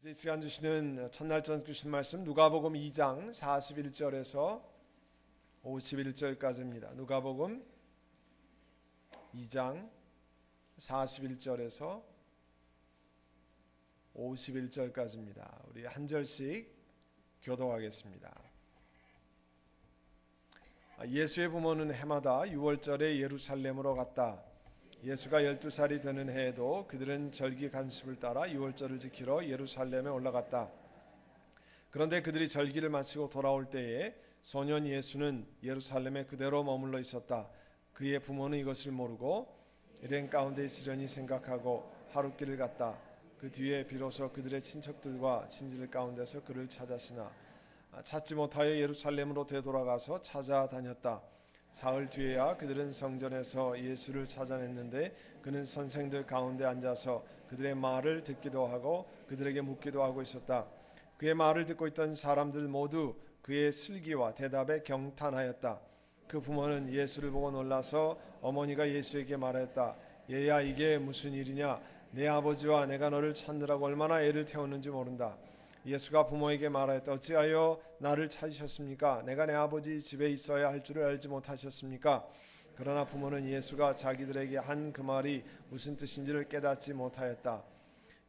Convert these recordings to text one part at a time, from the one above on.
이제 이 시간 주시는 첫날 전 주신 말씀 누가복음 2장 41절에서 51절까지입니다. 누가복음 2장 41절에서 51절까지입니다. 우리 한 절씩 교독하겠습니다. 예수의 부모는 해마다 6월절에 예루살렘으로 갔다. 예수가 12살이 되는 해에도 그들은 절기 관습을 따라 6월절을 지키러 예루살렘에 올라갔다. 그런데 그들이 절기를 마치고 돌아올 때에 소년 예수는 예루살렘에 그대로 머물러 있었다. 그의 부모는 이것을 모르고 일행 가운데 있으려니 생각하고 하룻길을 갔다. 그 뒤에 비로소 그들의 친척들과 친지들 가운데서 그를 찾았으나 찾지 못하여 예루살렘으로 되돌아가서 찾아다녔다. 사흘 뒤에야 그들은 성전에서 예수를 찾아냈는데 그는 선생들 가운데 앉아서 그들의 말을 듣기도 하고 그들에게 묻기도 하고 있었다. 그의 말을 듣고 있던 사람들 모두 그의 슬기와 대답에 경탄하였다. 그 부모는 예수를 보고 놀라서 어머니가 예수에게 말했다. 얘야, 이게 무슨 일이냐? 내 아버지와 내가 너를 찾느라고 얼마나 애를 태웠는지 모른다. 예수가 부모에게 말하였다. 어찌하여 나를 찾으셨습니까? 내가 내 아버지 집에 있어야 할 줄을 알지 못하셨습니까? 그러나 부모는 예수가 자기들에게 한 그 말이 무슨 뜻인지를 깨닫지 못하였다.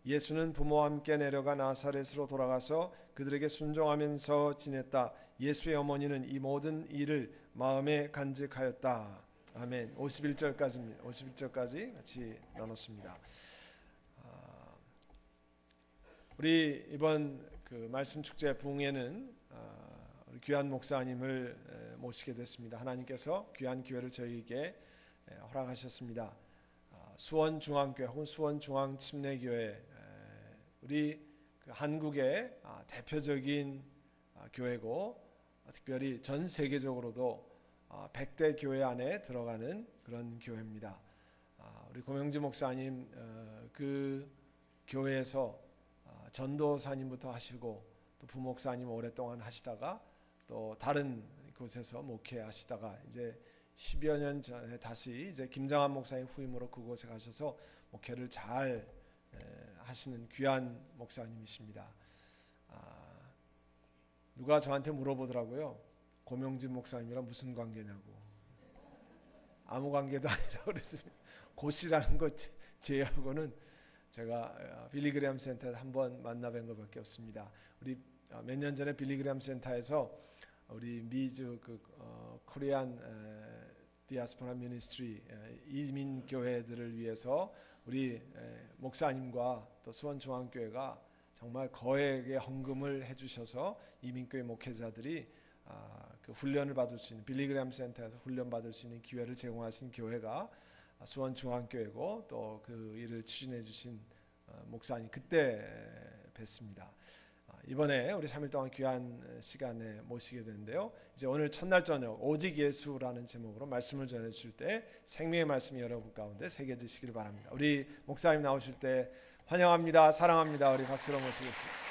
예수는 부모와 함께 내려가 나사렛으로 돌아가서 그들에게 순종하면서 지냈다. 예수의 어머니는 이 모든 일을 마음에 간직하였다. 아멘. 51절까지입니다. 51절까지 같이 나눴습니다. 우리 이번 그 말씀 축제 부흥회는 우리 귀한 목사님을 모시게 됐습니다. 하나님께서 귀한 기회를 저희에게 허락하셨습니다. 수원중앙교회 혹은 수원중앙침례교회, 우리 그 한국의 대표적인 교회고 특별히 전 세계적으로도 100대 교회 안에 들어가는 그런 교회입니다. 우리 고명지 목사님 그 교회에서 전도사님부터 하시고 또 부목사님 오랫동안 하시다가 또 다른 곳에서 목회하시다가 이제 10여 년 전에 다시 이제 김장한 목사님 후임으로 그곳에 가셔서 목회를 잘 하시는 귀한 목사님이십니다. 누가 저한테 물어보더라고요. 고명진 목사님이랑 무슨 관계냐고. 아무 관계도 아니라고 그랬습니다. 고시라는 것 제외하고는 제가 빌리그램 센터에서 한번 만나뵌 것밖에 없습니다. 우리 몇 년 전에 빌리그램 센터에서 우리 미주 코리안 디아스포라 미니스트리 이민 교회들을 위해서 우리 목사님과 또 수원중앙교회가 정말 거액의 헌금을 해주셔서 이민교회 목회자들이 그 훈련을 받을 수 있는 빌리그램 센터에서 훈련 받을 수 있는 기회를 제공하신 교회가 수원중앙교회고 또 그 일을 추진해 주신 목사님 그때 뵀습니다. 이번에 우리 3일 동안 귀한 시간에 모시게 되는데요. 이제 오늘 첫날 저녁 오직 예수라는 제목으로 말씀을 전해 주실 때 생명의 말씀이 여러분 가운데 새겨지시기를 바랍니다. 우리 목사님 나오실 때 환영합니다. 사랑합니다. 우리 박수로 모시겠습니다.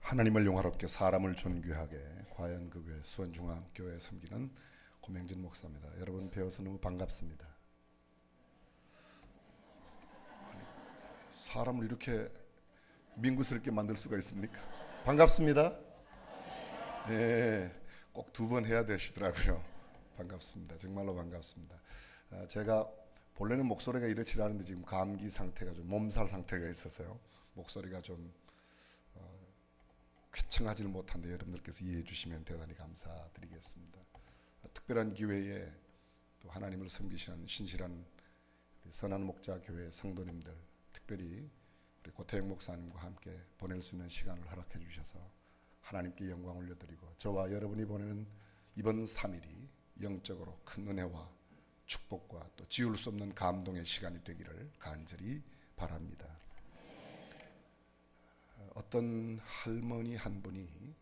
하나님을 용화롭게 사람을 존귀하게 과연극회 수원중앙교회 섬기는 고명진 목사입니다. 여러분 뵈어서 너무 반갑습니다. 사람을 이렇게 민구스럽게 만들 수가 있습니까? 반갑습니다. 네, 꼭 2번 해야 되시더라고요. 반갑습니다. 정말로 반갑습니다. 제가 본래는 목소리가 이렇지 않은데 지금 감기 상태가 좀 몸살 상태가 있어서요. 목소리가 좀 쾌청하지 못한데 여러분들께서 이해해 주시면 대단히 감사드리겠습니다. 특별한 기회에 또 하나님을 섬기시는 신실한 우리 선한 목자 교회 성도님들, 특별히 우리 고태영 목사님과 함께 보낼 수 있는 시간을 허락해 주셔서 하나님께 영광 올려드리고 저와 여러분이 보내는 이번 3일이 영적으로 큰 은혜와 축복과 또 지울 수 없는 감동의 시간이 되기를 간절히 바랍니다. 어떤 할머니 한 분이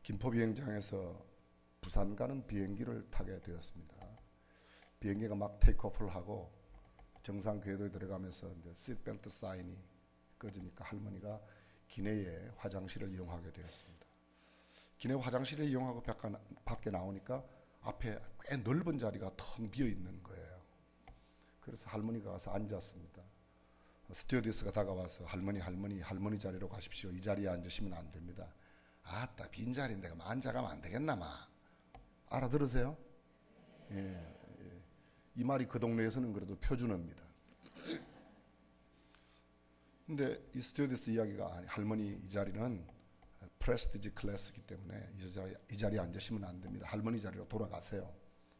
김포비행장에서 부산 가는 비행기를 타게 되었습니다. 비행기가 막 테이크오프를 하고 정상 궤도에 들어가면서 이제 시트벨트 사인이 꺼지니까 할머니가 기내에 화장실을 이용하게 되었습니다. 기내 화장실을 이용하고 밖에 나오니까 앞에 꽤 넓은 자리가 텅 비어 있는 거예요. 그래서 할머니가 가서 앉았습니다. 스튜어디스가 다가와서 할머니 자리로 가십시오. 이 자리에 앉으시면 안 됩니다. 아따, 빈자리인데 앉아가면 안 되겠나 마. 알아들으세요? 예. 이 말이 그 동네에서는 그래도 표준어입니다. 근데 이 스튜어디스 이야기가 할머니 이 자리는 프레스티지 클래스이기 때문에 이 자리에 앉으시면 안 됩니다. 할머니 자리로 돌아가세요.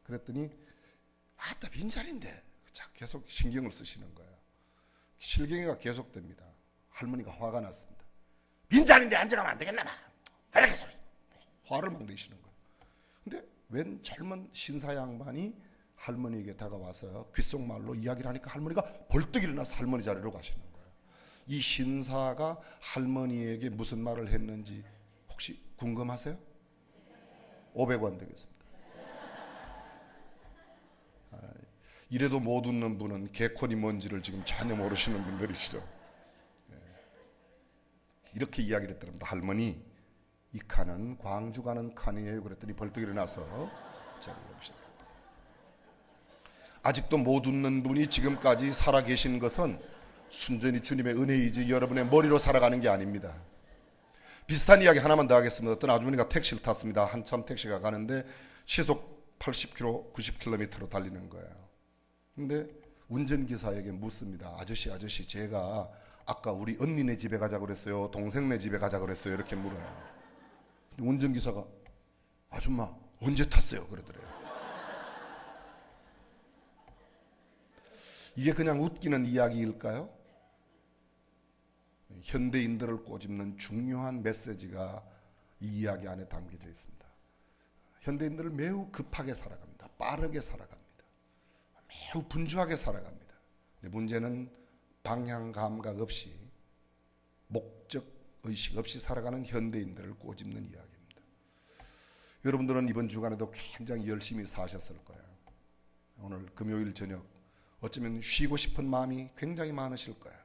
그랬더니 아따, 빈자리인데 계속 신경을 쓰시는 거예요. 실경이가 계속됩니다. 할머니가 화가 났습니다. 빈자리인데 앉아가면 안 되겠나 마. 이렇게 소리. 화를 막 내시는 거예요. 근데 웬 젊은 신사 양반이 할머니에게 다가와서 귓속말로 이야기를 하니까 할머니가 벌떡 일어나서 할머니 자리로 가시는 거예요. 이 신사가 할머니에게 무슨 말을 했는지 혹시 궁금하세요? 500원 되겠습니다. 이래도 못 웃는 분은 개콘이 뭔지를 지금 전혀 모르시는 분들이시죠. 이렇게 이야기를 했답니다. 할머니, 이 칸은 광주 가는 칸이에요. 그랬더니 벌떡 일어나서 자리를 오시다. 아직도 못 웃는 분이 지금까지 살아계신 것은 순전히 주님의 은혜이지 여러분의 머리로 살아가는 게 아닙니다. 비슷한 이야기 하나만 더 하겠습니다. 어떤 아주머니가 택시를 탔습니다. 한참 택시가 가는데 시속 80km, 90km로 달리는 거예요. 근데 운전기사에게 묻습니다. 아저씨, 제가 아까 우리 언니네 집에 가자 그랬어요? 동생네 집에 가자 그랬어요? 이렇게 물어요. 근데 운전기사가 아줌마 언제 탔어요? 그러더래요. 이게 그냥 웃기는 이야기일까요? 현대인들을 꼬집는 중요한 메시지가 이 이야기 안에 담겨져 있습니다. 현대인들은 매우 급하게 살아갑니다. 빠르게 살아갑니다. 매우 분주하게 살아갑니다. 근데 문제는 방향 감각 없이 목적 의식 없이 살아가는 현대인들을 꼬집는 이야기입니다. 여러분들은 이번 주간에도 굉장히 열심히 사셨을 거예요. 오늘 금요일 저녁 어쩌면 쉬고 싶은 마음이 굉장히 많으실 거예요.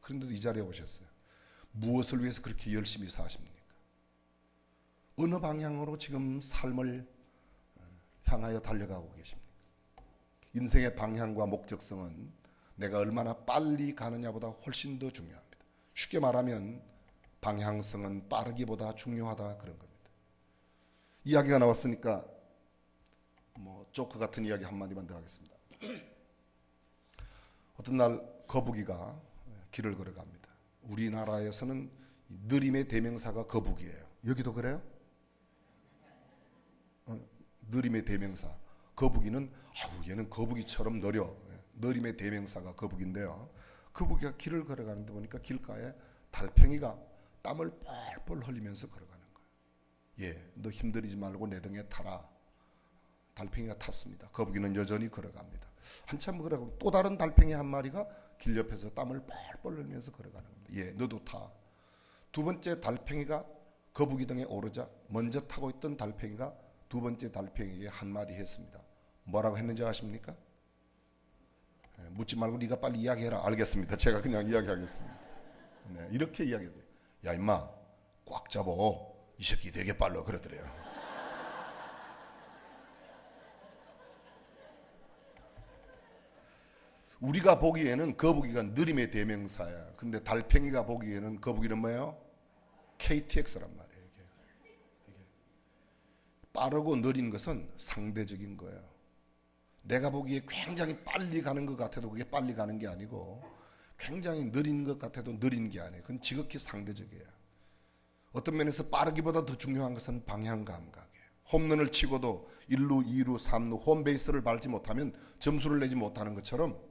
그런데도 이 자리에 오셨어요. 무엇을 위해서 그렇게 열심히 사십니까? 어느 방향으로 지금 삶을 향하여 달려가고 계십니까? 인생의 방향과 목적성은 내가 얼마나 빨리 가느냐보다 훨씬 더 중요합니다. 쉽게 말하면 방향성은 빠르기보다 중요하다, 그런 겁니다. 이야기가 나왔으니까 조크 같은 이야기 한마디만 더 하겠습니다. 어떤 날 거북이가 길을 걸어갑니다. 우리나라에서는 느림의 대명사가 거북이에요. 여기도 그래요? 느림의 대명사 거북이는 얘는 거북이처럼 느려. 느림의 대명사가 거북인데요. 거북이가 길을 걸어가는데 보니까 길가에 달팽이가 땀을 뻘뻘 흘리면서 걸어가는 거예요. 너 힘들이지 말고 내 등에 타라. 달팽이가 탔습니다. 거북이는 여전히 걸어갑니다. 한참 걸어가고 또 다른 달팽이 한 마리가 길 옆에서 땀을 뻘뻘 흘리면서 걸어가는 겁니다. 너도 타. 두 번째 달팽이가 거북이 등에 오르자 먼저 타고 있던 달팽이가 두 번째 달팽이에게 한마디 했습니다. 뭐라고 했는지 아십니까? 묻지 말고 네가 빨리 이야기해라. 알겠습니다. 제가 그냥 이야기하겠습니다. 이렇게 이야기해요. 야 임마 꽉 잡어. 이 새끼 되게 빨라. 그러더래요. 우리가 보기에는 거북이가 느림의 대명사야. 근데 달팽이가 보기에는 거북이는 뭐예요? KTX란 말이에요. 이게. 빠르고 느린 것은 상대적인 거예요. 내가 보기에 굉장히 빨리 가는 것 같아도 그게 빨리 가는 게 아니고 굉장히 느린 것 같아도 느린 게 아니에요. 그건 지극히 상대적이에요. 어떤 면에서 빠르기보다 더 중요한 것은 방향 감각이에요. 홈런을 치고도 1루, 2루, 3루 홈베이스를 밟지 못하면 점수를 내지 못하는 것처럼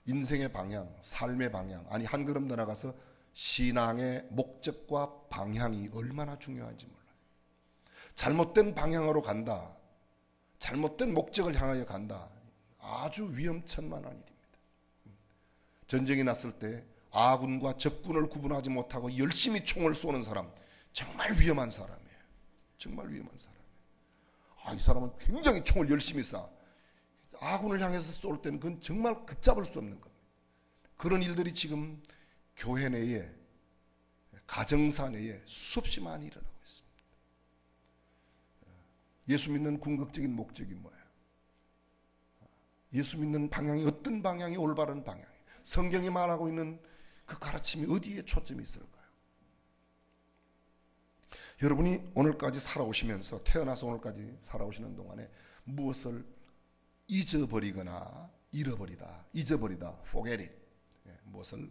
인생의 방향, 삶의 방향, 아니 한 걸음 더 나가서 신앙의 목적과 방향이 얼마나 중요한지 몰라요. 잘못된 방향으로 간다, 잘못된 목적을 향하여 간다, 아주 위험천만한 일입니다. 전쟁이 났을 때 아군과 적군을 구분하지 못하고 열심히 총을 쏘는 사람, 정말 위험한 사람이에요. 정말 위험한 사람이에요. 이 사람은 굉장히 총을 열심히 쏴. 아군을 향해서 쏠 때는 그건 정말 걷잡을 수 없는 겁니다. 그런 일들이 지금 교회 내에 가정사 내에 수없이 많이 일어나고 있습니다. 예수 믿는 궁극적인 목적이 뭐예요? 예수 믿는 방향이 어떤 방향이 올바른 방향이에요? 성경이 말하고 있는 그 가르침이 어디에 초점이 있을까요? 여러분이 오늘까지 살아오시면서, 태어나서 오늘까지 살아오시는 동안에 무엇을 잊어버리거나 잊어버리다, forget it, 무엇을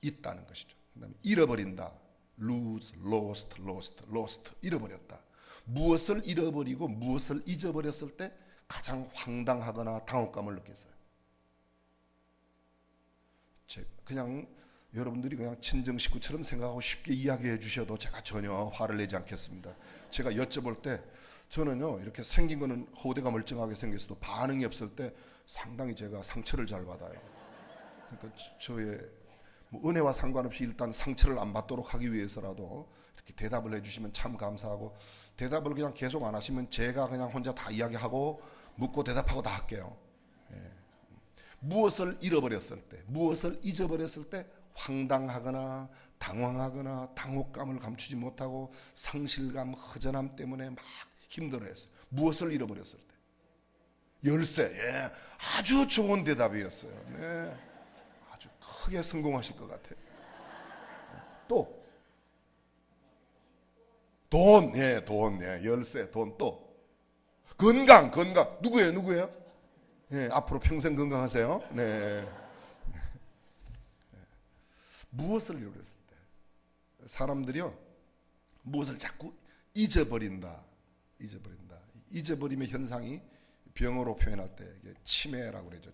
잊다는 것이죠. 그 다음에 잃어버린다, lose, lost, 잃어버렸다. 무엇을 잃어버리고 무엇을 잊어버렸을 때 가장 황당하거나 당혹감을 느꼈어요? 그냥 여러분들이 그냥 친정 식구처럼 생각하고 쉽게 이야기해 주셔도 제가 전혀 화를 내지 않겠습니다. 제가 여쭤볼 때 저는요, 이렇게 생긴 거는 호대가 멀쩡하게 생겼어도 반응이 없을 때 상당히 제가 상처를 잘 받아요. 그러니까 저의 뭐 은혜와 상관없이 일단 상처를 안 받도록 하기 위해서라도 이렇게 대답을 해주시면 참 감사하고, 대답을 그냥 계속 안 하시면 제가 그냥 혼자 다 이야기하고 묻고 대답하고 다 할게요. 무엇을 잃어버렸을 때, 무엇을 잊어버렸을 때 황당하거나 당황하거나 당혹감을 감추지 못하고 상실감, 허전함 때문에 막 힘들어했어요. 무엇을 잃어버렸을 때? 열쇠. 아주 좋은 대답이었어요. 네. 아주 크게 성공하실 것 같아요. 또 돈, 돈, 열쇠, 돈. 또 건강. 누구예요? 앞으로 평생 건강하세요. 네. 무엇을 잃어버렸을 때? 사람들이요, 무엇을 자꾸 잊어버린다. 잊어버림의 현상이 병어로 표현할 때 이게 치매라고 그러죠.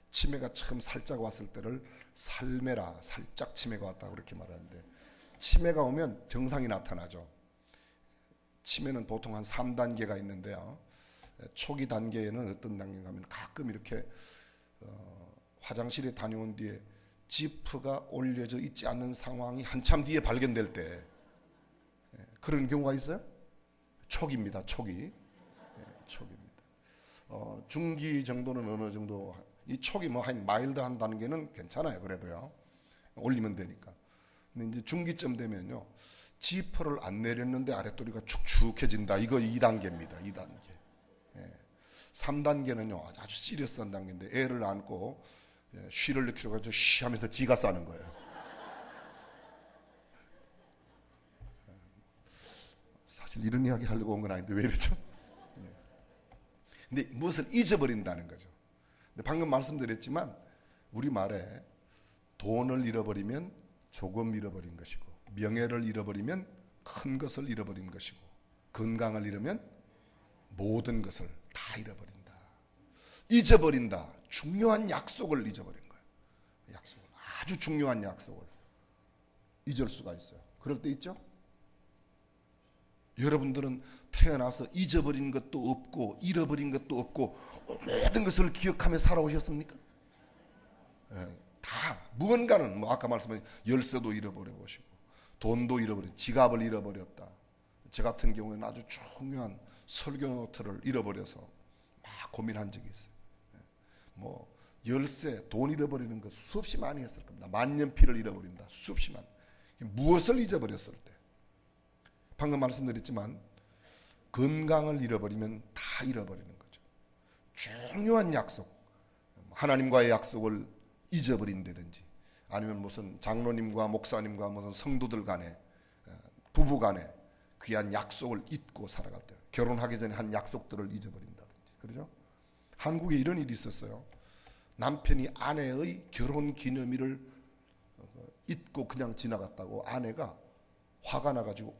치매가 처음 살짝 왔을 때를 살매라, 살짝 치매가 왔다고 그렇게 말하는데, 치매가 오면 증상이 나타나죠. 치매는 보통 한 3단계가 있는데요. 초기 단계에는 어떤 단계인가 하면 가끔 이렇게 화장실에 다녀온 뒤에 지프가 올려져 있지 않는 상황이 한참 뒤에 발견될 때 그런 경우가 있어요. 초기입니다. 초기입니다. 중기 정도는 어느 정도, 이 초기 뭐 한 마일드한 단계는 괜찮아요. 그래도요, 올리면 되니까. 근데 이제 중기점 되면요, 지퍼를 안 내렸는데 아랫도리가 축축해진다. 이거 2단계입니다. 2단계. 3단계는요 아주 시리어스한 단계인데, 애를 안고 쉬를 느끼러 가지고 쉬 하면서 지가 싸는 거예요. 사실 이런 이야기 하려고 온 건 아닌데 왜 이러죠? 근데 무엇을 잊어버린다는 거죠. 근데 방금 말씀드렸지만 우리말에 돈을 잃어버리면 조금 잃어버린 것이고, 명예를 잃어버리면 큰 것을 잃어버린 것이고, 건강을 잃으면 모든 것을 다 잃어버린다. 잊어버린다. 중요한 약속을 잊어버린 거예요. 약속을, 아주 중요한 약속을 잊을 수가 있어요. 그럴 때 있죠? 여러분들은 태어나서 잊어버린 것도 없고 잃어버린 것도 없고 모든 것을 기억하며 살아오셨습니까? 다 무언가는, 뭐 아까 말씀하신 열쇠도 잃어버려 보시고, 돈도 잃어버린, 지갑을 잃어버렸다. 저 같은 경우에는 아주 중요한 설교 노트를 잃어버려서 막 고민한 적이 있어요. 뭐 열쇠, 돈 잃어버리는 거 수없이 많이 했을 겁니다. 만년필을 잃어버린다. 수없이 많이. 무엇을 잊어버렸을 때? 방금 말씀드렸지만 건강을 잃어버리면 다 잃어버리는 거죠. 중요한 약속, 하나님과의 약속을 잊어버린다든지, 아니면 무슨 장로님과 목사님과 무슨 성도들 간에, 부부 간에 귀한 약속을 잊고 살아갈 때, 결혼하기 전에 한 약속들을 잊어버린다든지, 그렇죠? 한국에 이런 일이 있었어요. 남편이 아내의 결혼 기념일을 잊고 그냥 지나갔다고 아내가 화가 나가지고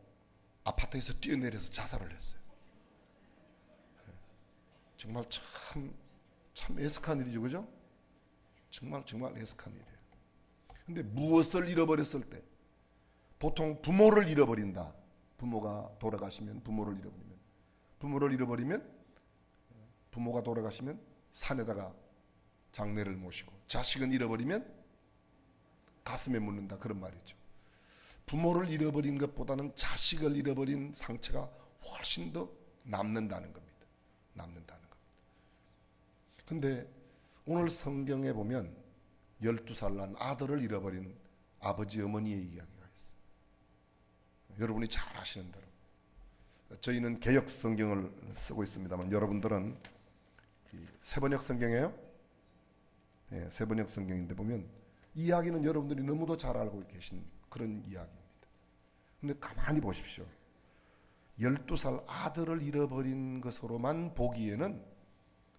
아파트에서 뛰어내려서 자살을 했어요. 정말 참 애석한 일이죠, 그죠? 정말 애석한 일이에요. 근데 무엇을 잃어버렸을 때? 보통 부모를 잃어버린다. 부모가 돌아가시면, 부모를 잃어버리면 부모가 돌아가시면 산에다가 장례를 모시고, 자식은 잃어버리면 가슴에 묻는다, 그런 말이죠. 부모를 잃어버린 것보다는 자식을 잃어버린 상처가 훨씬 더 남는다는 겁니다. 근데 오늘 성경에 보면 12살 난 아들을 잃어버린 아버지 어머니의 이야기가 있어요. 여러분이 잘 아시는 대로. 저희는 개역 성경을 쓰고 있습니다만 여러분들은 세번역 성경이에요? 네, 세번역 성경인데 보면 이야기는 여러분들이 너무도 잘 알고 계신 그런 이야기입니다. 근데 가만히 보십시오. 12살 아들을 잃어버린 것으로만 보기에는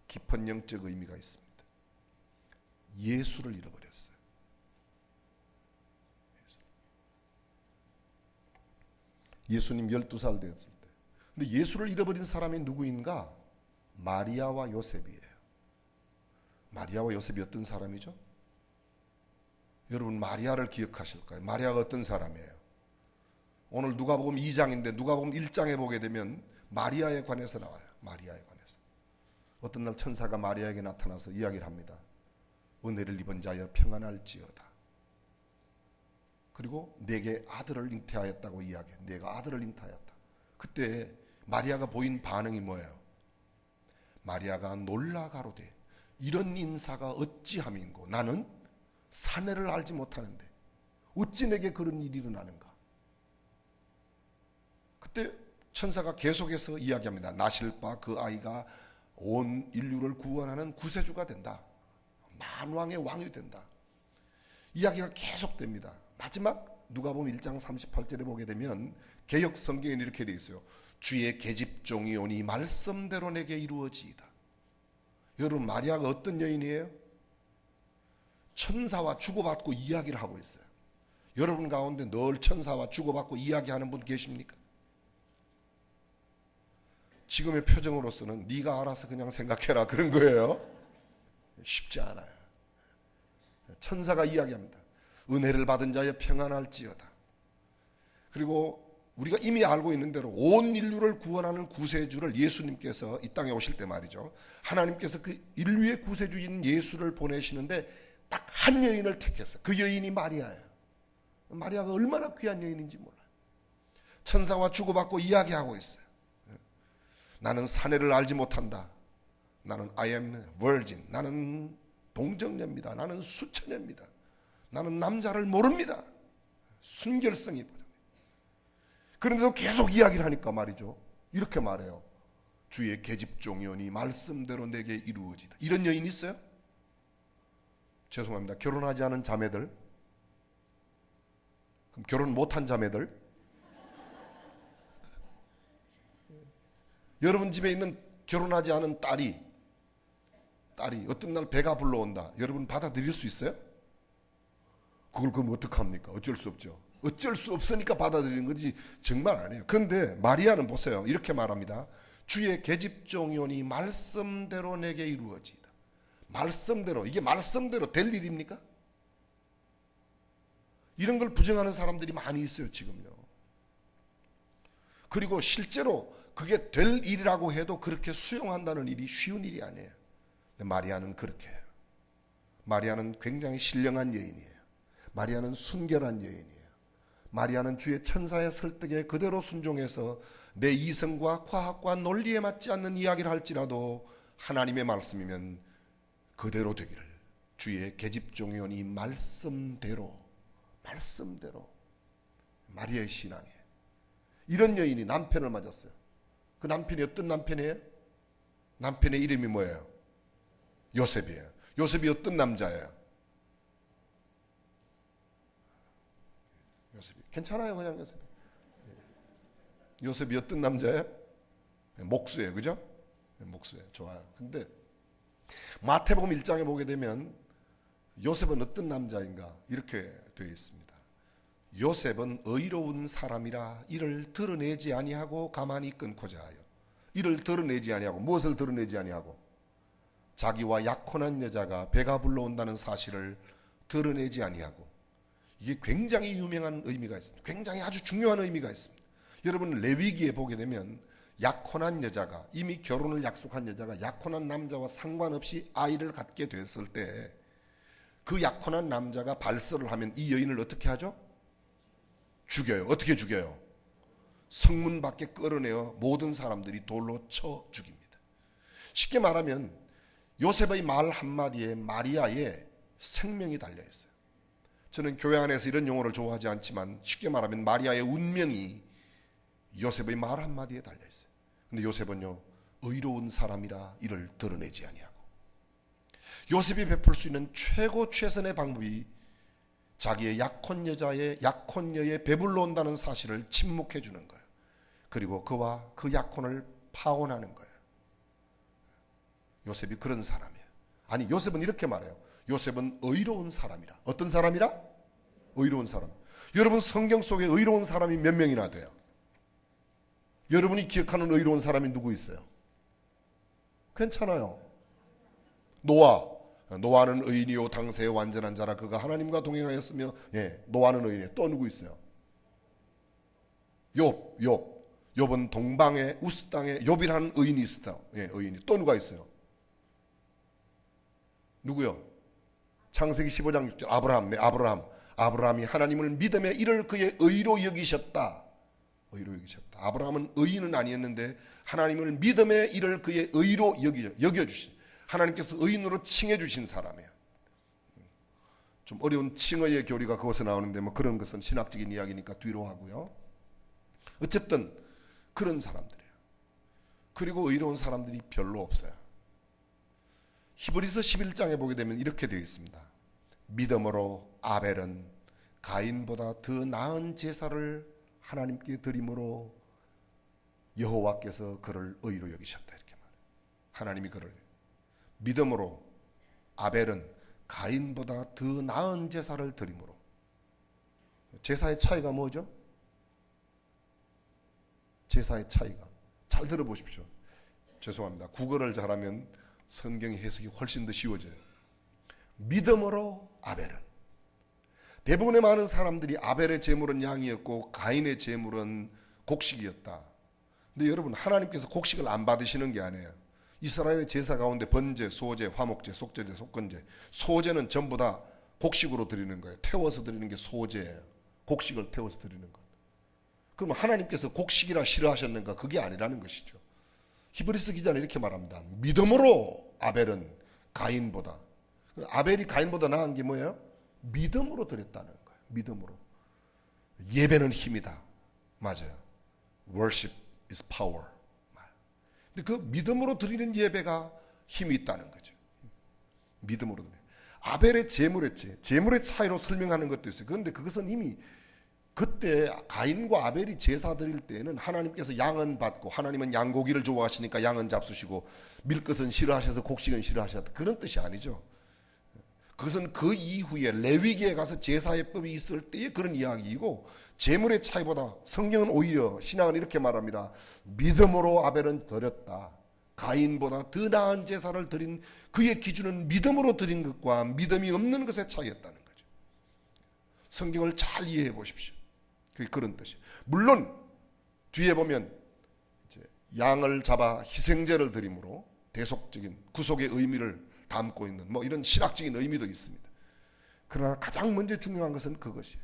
깊은 영적 의미가 있습니다. 예수를 잃어버렸어요. 예수님 12살 되었을 때. 근데 예수를 잃어버린 사람이 누구인가? 마리아와 요셉이에요. 마리아와 요셉이 어떤 사람이죠? 여러분 마리아를 기억하실까요? 마리아가 어떤 사람이에요? 오늘 누가복음 2장인데 누가복음 1장에 보게 되면 마리아에 관해서 나와요. 마리아에 관해서. 어떤 날 천사가 마리아에게 나타나서 이야기를 합니다. 은혜를 입은 자여 평안할지어다. 그리고 내게 아들을 잉태하였다고 이야기해. 내가 아들을 잉태하였다. 그때 마리아가 보인 반응이 뭐예요? 마리아가 놀라 가로되 이런 인사가 어찌함인고 나는 사내를 알지 못하는데 어찌 내게 그런 일이 일어나는가. 그때 천사가 계속해서 이야기합니다. 나실 바 그 아이가 온 인류를 구원하는 구세주가 된다. 만왕의 왕이 된다. 이야기가 계속됩니다. 마지막 누가복음 1장 38절에 보게 되면 개역 성경에 이렇게 되어 있어요. 주의 계집종이 오니 말씀대로 내게 이루어지이다. 여러분 마리아가 어떤 여인이에요? 천사와 주고받고 이야기를 하고 있어요. 여러분 가운데 늘 천사와 주고받고 이야기하는 분 계십니까? 지금의 표정으로서는 네가 알아서 그냥 생각해라 그런 거예요. 쉽지 않아요. 천사가 이야기합니다. 은혜를 받은 자여 평안할지어다. 그리고 우리가 이미 알고 있는 대로 온 인류를 구원하는 구세주를 예수님께서 이 땅에 오실 때 말이죠. 하나님께서 그 인류의 구세주인 예수를 보내시는데 딱 한 여인을 택했어요. 그 여인이 마리아예요. 마리아가 얼마나 귀한 여인인지 몰라요. 천사와 주고받고 이야기하고 있어요. 나는 사내를 알지 못한다. 나는 I am virgin. 나는 동정녀입니다. 나는 수처녀입니다. 나는 남자를 모릅니다. 순결성이 보여. 그런데도 계속 이야기를 하니까 말이죠. 이렇게 말해요. 주의 계집종이오니 말씀대로 내게 이루어지다. 이런 여인 있어요? 죄송합니다. 결혼하지 않은 자매들, 그럼 결혼 못한 자매들, 여러분 집에 있는 결혼하지 않은 딸이 어떤 날 배가 불러온다. 여러분 받아들일 수 있어요? 그걸 그럼 어떡합니까? 어쩔 수 없죠. 어쩔 수 없으니까 받아들이는 거지 정말 아니에요. 그런데 마리아는 보세요. 이렇게 말합니다. 주의 계집종이오니 말씀대로 내게 이루어지이다. 말씀대로. 이게 말씀대로 될 일입니까? 이런 걸 부정하는 사람들이 많이 있어요 지금요. 그리고 실제로 그게 될 일이라고 해도 그렇게 수용한다는 일이 쉬운 일이 아니에요. 근데 마리아는 그렇게 해요. 마리아는 굉장히 신령한 여인이에요. 마리아는 순결한 여인이에요. 마리아는 주의 천사의 설득에 그대로 순종해서 내 이성과 과학과 논리에 맞지 않는 이야기를 할지라도 하나님의 말씀이면 그대로 되기를 주의 계집종이오니 말씀대로 마리아의 신앙이에요. 이런 여인이 남편을 맞았어요. 그 남편이 어떤 남편이에요? 남편의 이름이 뭐예요? 요셉이에요. 요셉이 어떤 남자예요? 요셉이 괜찮아요. 그냥 요셉이 어떤 남자예요? 목수예요. 그죠? 목수예요. 좋아요. 근데 마태복음 1장에 보게 되면 요셉은 어떤 남자인가 이렇게 되어 있습니다. 요셉은 의로운 사람이라 이를 드러내지 아니하고 가만히 끊고자 하여. 이를 드러내지 아니하고 무엇을 드러내지 아니하고? 자기와 약혼한 여자가 배가 불러온다는 사실을 드러내지 아니하고. 이게 굉장히 유명한 의미가 있습니다. 굉장히 아주 중요한 의미가 있습니다. 여러분 레위기에 보게 되면 약혼한 여자가 이미 결혼을 약속한 여자가 약혼한 남자와 상관없이 아이를 갖게 됐을 때 그 약혼한 남자가 발설을 하면 이 여인을 어떻게 하죠? 죽여요. 어떻게 죽여요? 성문 밖에 끌어내어 모든 사람들이 돌로 쳐 죽입니다. 쉽게 말하면 요셉의 말 한마디에 마리아의 생명이 달려 있어요. 저는 교회 안에서 이런 용어를 좋아하지 않지만 쉽게 말하면 마리아의 운명이 요셉의 말 한마디에 달려 있어요. 근데 요셉은요, 의로운 사람이라 이를 드러내지 아니하고, 요셉이 베풀 수 있는 최고 최선의 방법이 자기의 약혼녀의 배불러 온다는 사실을 침묵해 주는 거예요. 그리고 그와 그 약혼을 파혼하는 거예요. 요셉이 그런 사람이에요. 아니, 요셉은 이렇게 말해요. 요셉은 의로운 사람이라. 어떤 사람이라? 의로운 사람. 여러분, 성경 속에 의로운 사람이 몇 명이나 돼요? 여러분이 기억하는 의로운 사람이 누구 있어요? 괜찮아요. 노아는 의인이요 당세의 완전한 자라 그가 하나님과 동행하였으며, 노아는 의인이에요. 또 누구 있어요? 욥은 동방의 우스 땅에 욥이라는 의인이 있었다. 의인이. 또 누가 있어요? 누구요? 창세기 15장 6절 아브라함이 하나님을 믿음에 이를 그의 의로 여기셨다. 아브라함은 의인은 아니었는데 하나님을 믿음에 이를 그의 의로 여겨주신, 하나님께서 의인으로 칭해주신 사람이에요. 좀 어려운 칭의의 교리가 거기서 나오는데 뭐 그런 것은 신학적인 이야기니까 뒤로 하고요. 어쨌든 그런 사람들이에요. 그리고 의로운 사람들이 별로 없어요. 히브리서 11장에 보게 되면 이렇게 되어 있습니다. 믿음으로 아벨은 가인보다 더 나은 제사를 하나님께 드림으로 여호와께서 그를 의로 여기셨다. 이렇게 말해요. 하나님이 그를. 믿음으로 아벨은 가인보다 더 나은 제사를 드림으로. 제사의 차이가 뭐죠? 제사의 차이가. 잘 들어보십시오. 죄송합니다. 국어를 잘하면 성경의 해석이 훨씬 더 쉬워져요. 믿음으로 아벨은. 대부분의 많은 사람들이 아벨의 제물은 양이었고 가인의 제물은 곡식이었다. 근데 여러분, 하나님께서 곡식을 안 받으시는 게 아니에요. 이스라엘의 제사 가운데 번제, 소제, 화목제, 속제제, 속건제, 소제는 전부 다 곡식으로 드리는 거예요. 태워서 드리는 게 소제예요. 곡식을 태워서 드리는 것. 그럼 하나님께서 곡식이라 싫어하셨는가? 그게 아니라는 것이죠. 히브리서 기자는 이렇게 말합니다. 믿음으로 아벨은 가인보다. 아벨이 가인보다 나은 게 뭐예요? 믿음으로 드렸다는 거예요. 믿음으로. 예배는 힘이다. 맞아요. Worship is power. 근데 그 믿음으로 드리는 예배가 힘이 있다는 거죠. 믿음으로 드려. 아벨의 제물의 차이로 설명하는 것도 있어요. 그런데 그것은 이미 그때 가인과 아벨이 제사 드릴 때에는 하나님께서 양은 받고, 하나님은 양고기를 좋아하시니까 양은 잡수시고 밀것은 싫어하셔서 곡식은 싫어하셨다. 그런 뜻이 아니죠. 그것은 그 이후에 레위기에 가서 제사예법이 있을 때의 그런 이야기이고, 제물의 차이보다 성경은 오히려, 신앙은 이렇게 말합니다. 믿음으로 아벨은 드렸다. 가인보다 더 나은 제사를 드린, 그의 기준은 믿음으로 드린 것과 믿음이 없는 것의 차이였다는 거죠. 성경을 잘 이해해 보십시오. 그런 뜻이에요. 물론 뒤에 보면 이제 양을 잡아 희생제를 드림으로 대속적인 구속의 의미를 담고 있는 뭐 이런 신학적인 의미도 있습니다. 그러나 가장 먼저 중요한 것은 그것이에요.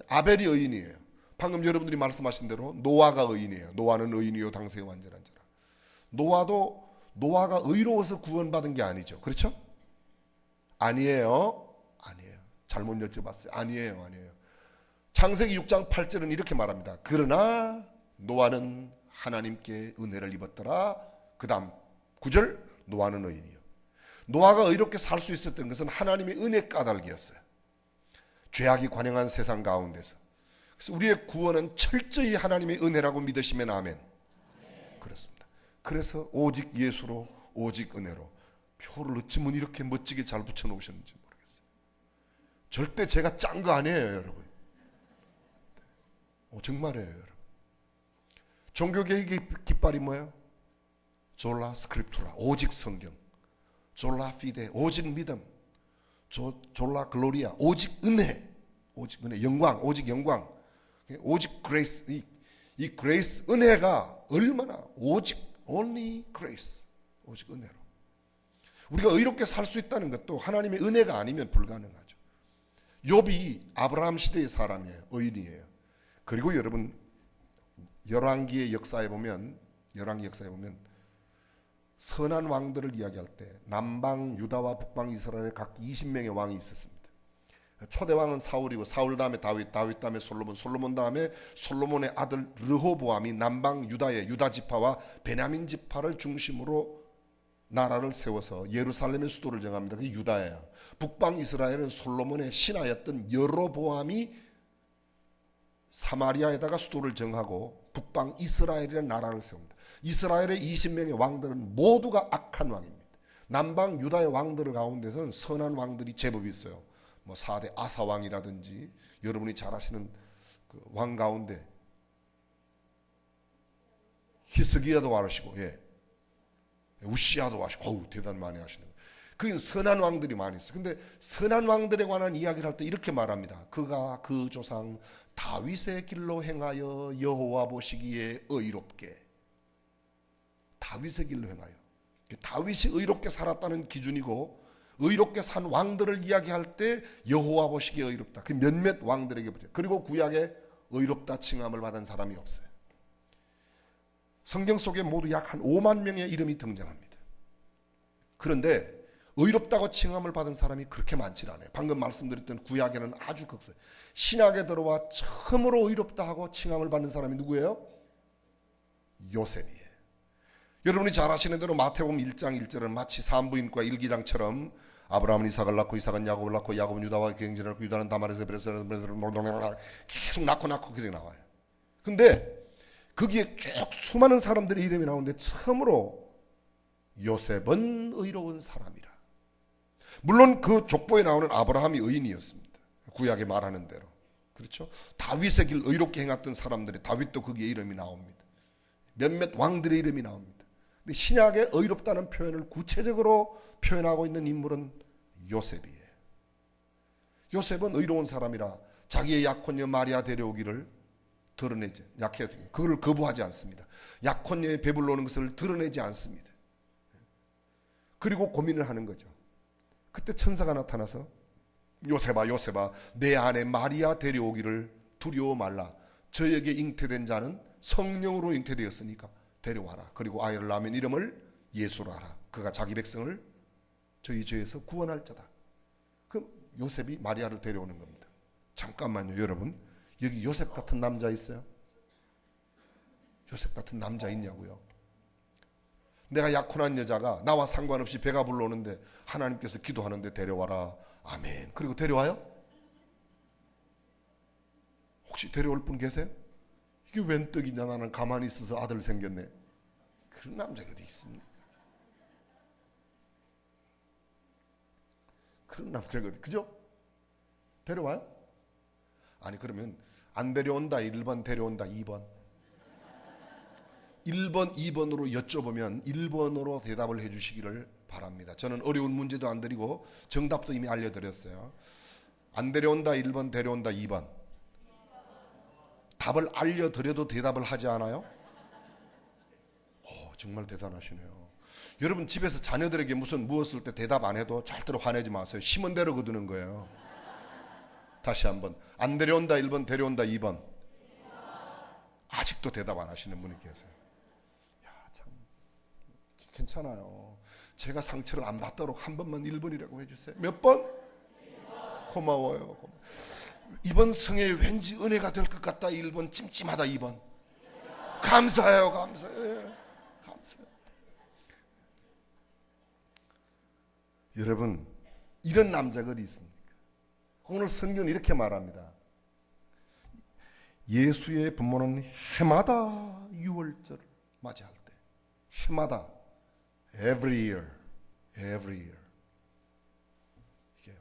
아벨이 의인이에요. 방금 여러분들이 말씀하신 대로 노아가 의인이에요. 노아는 의인이요 당세의 완전한 자라. 노아가 의로워서 구원받은 게 아니죠. 그렇죠? 아니에요. 잘못 여쭤봤어요. 아니에요. 창세기 6장 8절은 이렇게 말합니다. 그러나 노아는 하나님께 은혜를 입었더라. 그 다음 9절, 노아는 의인이요. 노아가 의롭게 살 수 있었던 것은 하나님의 은혜 까닭이었어요. 죄악이 관영한 세상 가운데서. 그래서 우리의 구원은 철저히 하나님의 은혜라고 믿으시면 아멘. 그렇습니다. 그래서 오직 예수로, 오직 은혜로. 표를 어쩌면 이렇게 멋지게 잘 붙여놓으셨는지 모르겠어요. 절대 제가 짠 거 아니에요, 여러분. 정말이에요, 여러분. 종교개혁의 깃발이 뭐예요? 졸라 스크립투라, 오직 성경. 졸라 피데, 오직 믿음. 졸라 글로리아, 오직 은혜. 영광, 오직 영광. 오직 그레이스. 이 그레이스, 은혜가 얼마나, 오직 only grace, 오직 은혜로. 우리가 의롭게 살 수 있다는 것도 하나님의 은혜가 아니면 불가능하죠. 욥이 아브라함 시대의 사람이에요. 의인이에요. 그리고 여러분, 열왕기의 역사에 보면 선한 왕들을 이야기할 때 남방 유다와 북방 이스라엘에 각 20명의 왕이 있었습니다. 초대왕은 사울이고 사울 다음에 다윗, 다윗 다음에 솔로몬, 솔로몬 다음에 솔로몬의 아들 르호보암이 남방 유다의 유다 지파와 베냐민 지파를 중심으로 나라를 세워서 예루살렘의 수도를 정합니다. 그게 유다예요. 북방 이스라엘은 솔로몬의 신하였던 여로보암이 사마리아에다가 수도를 정하고 북방 이스라엘이라는 나라를 세웁니다. 이스라엘의 20명의 왕들은 모두가 악한 왕입니다. 남방 유다의 왕들 가운데서는 선한 왕들이 제법 있어요. 뭐 4대 아사 왕이라든지 여러분이 잘 아시는 그 왕 가운데 히스기야도 왕이시고, 예, 우시야도 왕이시고, 어우 대단 많이 하시는 거예요. 그 선한 왕들이 많이 있어요. 근데 선한 왕들에 관한 이야기를 할 때 이렇게 말합니다. 그가 그 조상 다윗의 길로 행하여 여호와 보시기에 의롭게. 다윗의 길로 행하여. 다윗이 의롭게 살았다는 기준이고, 의롭게 산 왕들을 이야기할 때 여호와 보시기에 의롭다. 그 몇몇 왕들에게 보죠. 그리고 구약에 의롭다 칭함을 받은 사람이 없어요. 성경 속에 모두 약 한 5만 명의 이름이 등장합니다. 그런데 의롭다고 칭함을 받은 사람이 그렇게 많지 않아요. 방금 말씀드렸던 구약에는 아주 극소해요. 신약에 들어와 처음으로 의롭다 하고 칭함을 받는 사람이 누구예요? 요셉이에요. 여러분이 잘 아시는 대로 마태복음 1장 1절은 마치 산부인과 일기장처럼 아브라함은 이삭을 낳고 이삭은 야곱을 낳고 야곱은 유다와 경쟁을 하고 유다는 다말에서 계속 낳고 그렇게 나와요. 근데 거기에 쭉 수많은 사람들의 이름이 나오는데 처음으로 요셉은 의로운 사람이라. 물론 그 족보에 나오는 아브라함이 의인이었습니다. 구약에 말하는 대로. 그렇죠? 다윗의 길 의롭게 행했던 사람들이 다윗도 거기에 이름이 나옵니다. 몇몇 왕들의 이름이 나옵니다. 근데 신약에 의롭다는 표현을 구체적으로 표현하고 있는 인물은 요셉이에요. 요셉은 의로운 사람이라 자기의 약혼녀 마리아 데려오기를 드러내지, 그걸 거부하지 않습니다. 약혼녀의 배불러 오는 것을 드러내지 않습니다. 그리고 고민을 하는 거죠. 그때 천사가 나타나서 요셉아 요셉아 내 아내 마리아 데려오기를 두려워 말라. 저에게 잉태된 자는 성령으로 잉태되었으니까 데려와라. 그리고 아이를 낳으면 이름을 예수로 하라. 그가 자기 백성을 저희 죄에서 구원할 자다. 그럼 요셉이 마리아를 데려오는 겁니다. 잠깐만요 여러분, 여기 요셉 같은 남자 있어요? 요셉 같은 남자 있냐고요? 내가 약혼한 여자가 나와 상관없이 배가 불러오는데 하나님께서 기도하는데 데려와라. 아멘. 그리고 데려와요? 혹시 데려올 분 계세요? 이게 웬 떡이냐, 나는 가만히 있어서 아들 생겼네. 그런 남자가 어디 있습니까? 그런 남자가 어디, 그죠? 데려와요? 아니 그러면 안 데려온다 1번, 데려온다 2번. 1번, 2번으로 여쭤보면 1번으로 대답을 해주시기를 바랍니다. 저는 어려운 문제도 안 드리고 정답도 이미 알려드렸어요. 안 데려온다 1번, 데려온다 2번. 답을 알려드려도 대답을 하지 않아요? 정말 대단하시네요. 여러분 집에서 자녀들에게 무엇을 때 대답 안 해도 절대로 화내지 마세요. 심은 대로 거두는 거예요. 다시 한번. 안 데려온다 1번, 데려온다 2번. 아직도 대답 안 하시는 분이 계세요. 참 괜찮아요. 제가 상처를 안 받도록 한 번만 1번이라고 해주세요. 몇 번? 고마워요. 이번 성에 왠지 은혜가 될 것 같다 1번, 찜찜하다 2번. 감사해요. 감사해요. 여러분, 이런 남자가 어디 있습니까? 오늘 성경은 이렇게 말합니다. 예수의 부모는 해마다 유월절을 맞이할 때, 해마다, every year. 이게요.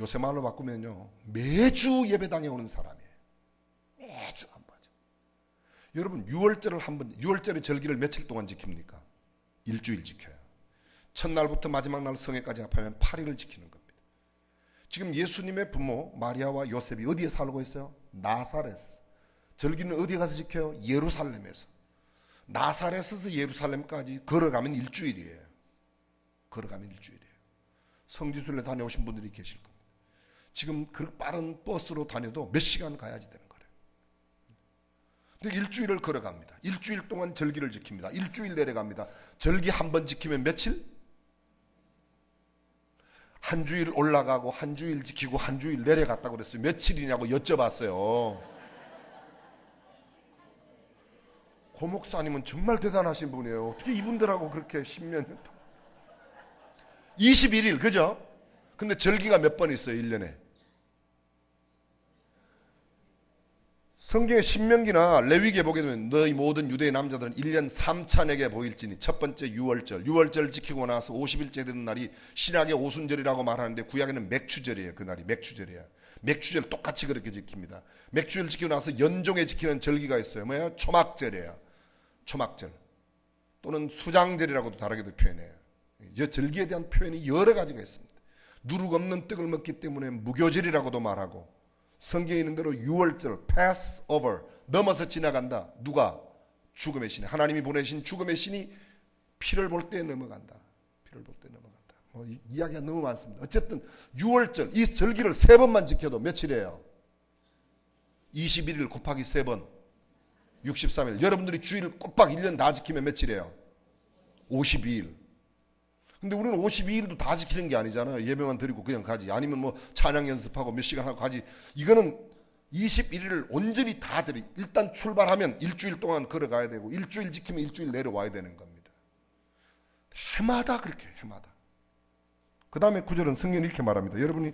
요새 말로 바꾸면요, 매주 예배당에 오는 사람이에요. 매주 한 번. 여러분, 유월절을 한 번, 유월절의 절기를 며칠 동안 지킵니까? 일주일 지켜요. 첫날부터 마지막 날 성회까지 합하면 8일을 지키는 겁니다. 지금 예수님의 부모 마리아와 요셉이 어디에 살고 있어요? 나사렛에서. 절기는 어디에 가서 지켜요? 예루살렘에서. 나사렛에서 예루살렘까지 걸어가면 일주일이에요. 성지순례 다녀오신 분들이 계실 겁니다. 지금 그 빠른 버스로 다녀도 몇 시간 가야지 되는 거예요. 근데 일주일을 걸어갑니다. 일주일 동안 절기를 지킵니다. 일주일 내려갑니다. 절기 한 번 지키면 며칠? 한 주일 올라가고 한 주일 지키고 한 주일 내려갔다고 그랬어요. 며칠이냐고 여쭤봤어요. 고 목사님은 정말 대단하신 분이에요. 어떻게 이분들하고 그렇게 십몇 년 동안 21일 그죠? 근데 절기가 몇 번 있어요 1년에. 성경의 신명기나 레위기에 보게 되면 너희 모든 유대의 남자들은 1년 3차내게 보일지니 첫 번째 유월절 지키고 나서 50일째 되는 날이 신약의 오순절이라고 말하는데 구약에는 맥추절이에요. 그날이 맥추절이에요. 맥추절 똑같이 그렇게 지킵니다. 맥추절 지키고 나서 연종에 지키는 절기가 있어요. 뭐예요? 초막절이에요. 초막절 또는 수장절이라고도 다르게도 표현해요. 이 절기에 대한 표현이 여러 가지가 있습니다. 누룩 없는 떡을 먹기 때문에 무교절이라고도 말하고, 성경에 있는 대로 유월절, Passover, 넘어서 지나간다. 누가? 죽음의 신이, 하나님이 보내신 죽음의 신이 피를 볼 때 넘어간다. 피를 볼 때 넘어간다. 이야기가 너무 많습니다. 어쨌든 유월절, 이 절기를 3번만 지켜도 며칠이에요? 21일 곱하기 3번 63일. 여러분들이 주일 꼬박 1년 다 지키면 며칠이에요? 52일. 근데 우리는 52일도 다 지키는 게 아니잖아요. 예배만 드리고 그냥 가지. 아니면 뭐 찬양 연습하고 몇 시간 하고 가지. 이거는 21일을 온전히 다 드리. 일단 출발하면 일주일 동안 걸어가야 되고, 일주일 지키면 일주일 내려와야 되는 겁니다. 해마다 그렇게 해마다. 그 다음에 구절은 성경이 이렇게 말합니다. 여러분이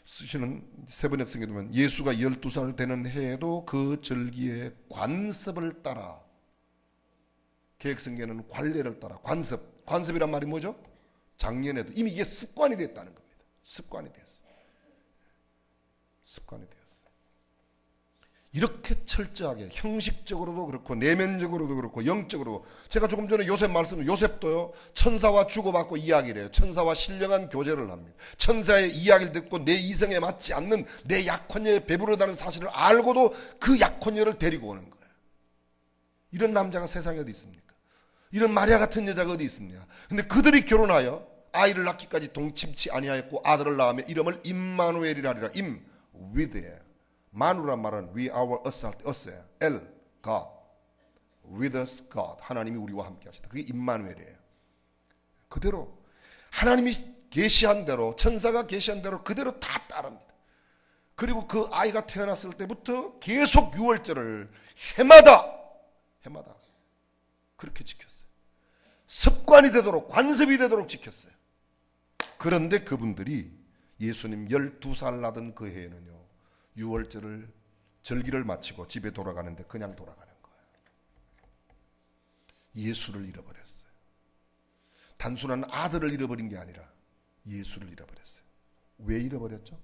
쓰시는 세번역 성경에 보면 예수가 12살 되는 해에도 그 절기의 관습을 따라, 개혁성경에는 관례를 따라, 관습이란 말이 뭐죠? 작년에도 이미 이게 습관이 됐다는 겁니다. 습관이 됐어요. 습관이 되었어요. 이렇게 철저하게 형식적으로도 그렇고 내면적으로도 그렇고 영적으로도, 제가 조금 전에 요셉 말씀, 요셉도요 천사와 주고받고 이야기를 해요. 천사와 신령한 교제를 합니다. 천사의 이야기를 듣고 내 이성에 맞지 않는 내 약혼녀에 배부르다는 사실을 알고도 그 약혼녀를 데리고 오는 거예요. 이런 남자가 세상에 어디 있습니까? 이런 마리아 같은 여자가 어디 있습니까? 근데 그들이 결혼하여 아이를 낳기까지 동침치 아니하였고 아들을 낳으며 이름을 임마누엘이라 하리라. 임, with예요. 마누란 말은 we our us예요. El, God, with us God. 하나님이 우리와 함께 하시다. 그게 임마누엘이에요. 그대로 하나님이 계시한 대로, 천사가 계시한 대로 그대로 다 따릅니다. 그리고 그 아이가 태어났을 때부터 계속 유월절을 해마다 그렇게 지켰어요. 습관이 되도록, 관습이 되도록 지켰어요. 그런데 그분들이 예수님 12살 나던 그 해에는요, 유월절을, 절기를 마치고 집에 돌아가는데 그냥 돌아가는 거예요. 예수를 잃어버렸어요. 단순한 아들을 잃어버린 게 아니라 예수를 잃어버렸어요. 왜 잃어버렸죠?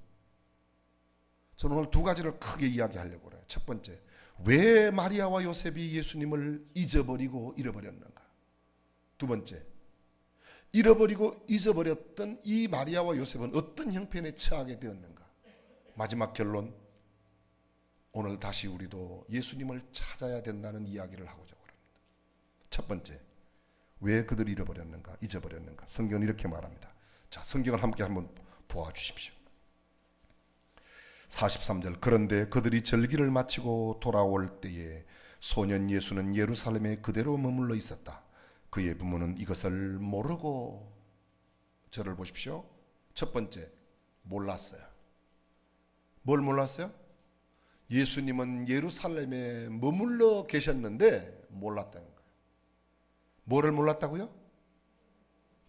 저는 오늘 2가지를 크게 이야기하려고 해요. 첫 번째, 왜 마리아와 요셉이 예수님을 잊어버리고 잃어버렸는가? 2번째, 잃어버리고 잊어버렸던 이 마리아와 요셉은 어떤 형편에 처하게 되었는가? 마지막 결론, 오늘 다시 우리도 예수님을 찾아야 된다는 이야기를 하고자 합니다. 첫 번째, 왜 그들이 잃어버렸는가, 잊어버렸는가? 성경은 이렇게 말합니다. 자, 성경을 함께 한번 보아주십시오. 43절, 그런데 그들이 절기를 마치고 돌아올 때에 소년 예수는 예루살렘에 그대로 머물러 있었다. 그의 부모는 이것을 모르고, 저를 보십시오. 첫 번째, 몰랐어요. 뭘 몰랐어요? 예수님은 예루살렘에 머물러 계셨는데 몰랐다는 거예요. 뭐를 몰랐다고요?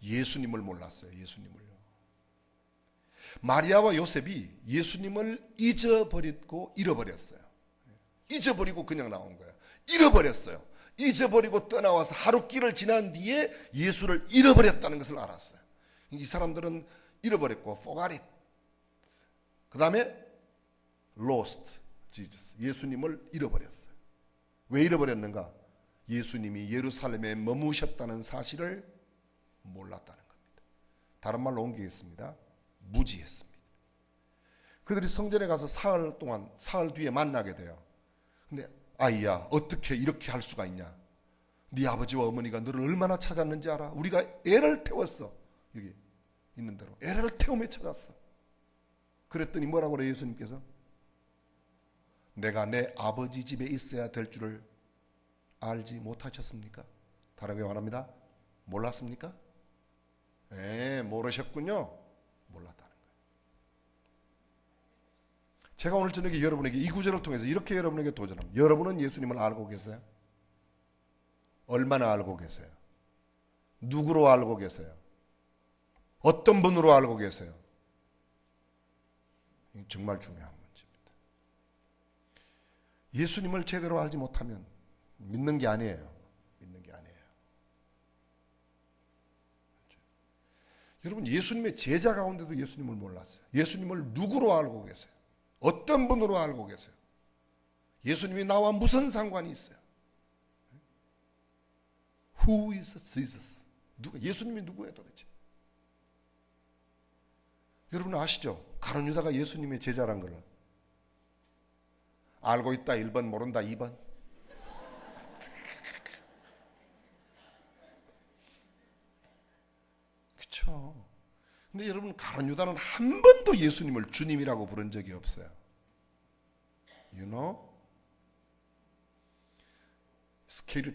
예수님을 몰랐어요. 예수님을요. 마리아와 요셉이 예수님을 잊어버리고 잃어버렸어요. 잊어버리고 그냥 나온 거예요. 잃어버렸어요. 잊어버리고 떠나와서 하루 길을 지난 뒤에 예수를 잃어버렸다는 것을 알았어요. 이 사람들은 잃어버렸고 forgot it. 그 다음에 lost Jesus, 예수님을 잃어버렸어요. 왜 잃어버렸는가? 예수님이 예루살렘에 머무셨다는 사실을 몰랐다는 겁니다. 다른 말로 옮기겠습니다. 무지했습니다. 그들이 성전에 가서 사흘 뒤에 만나게 돼요. 근데 아이야, 어떻게 이렇게 할 수가 있냐? 네 아버지와 어머니가 너를 얼마나 찾았는지 알아? 우리가 애를 태웠어. 여기 있는 대로 애를 태우며 찾았어. 그랬더니 뭐라고 그래요? 예수님께서 내가 내 아버지 집에 있어야 될 줄을 알지 못하셨습니까? 다르게 말합니다. 몰랐습니까? 모르셨군요. 몰랐다는 거예요. 제가 오늘 저녁에 여러분에게 이 구절을 통해서 이렇게 여러분에게 도전합니다. 여러분은 예수님을 알고 계세요? 얼마나 알고 계세요? 누구로 알고 계세요? 어떤 분으로 알고 계세요? 정말 중요한 문제입니다. 예수님을 제대로 알지 못하면 믿는 게 아니에요. 믿는 게 아니에요. 여러분, 예수님의 제자 가운데도 예수님을 몰랐어요. 예수님을 누구로 알고 계세요? 어떤 분으로 알고 계세요? 예수님이 나와 무슨 상관이 있어요? Who is Jesus? 예수님이 누구예요 도대체? 여러분 아시죠? 가룟 유다가 예수님의 제자란 걸 알고 있다 1번, 모른다 2번. 그렇죠. 근데 여러분, 가룟 유다는 한 번도 예수님을 주님이라고 부른 적이 없어요. You know? 스케일트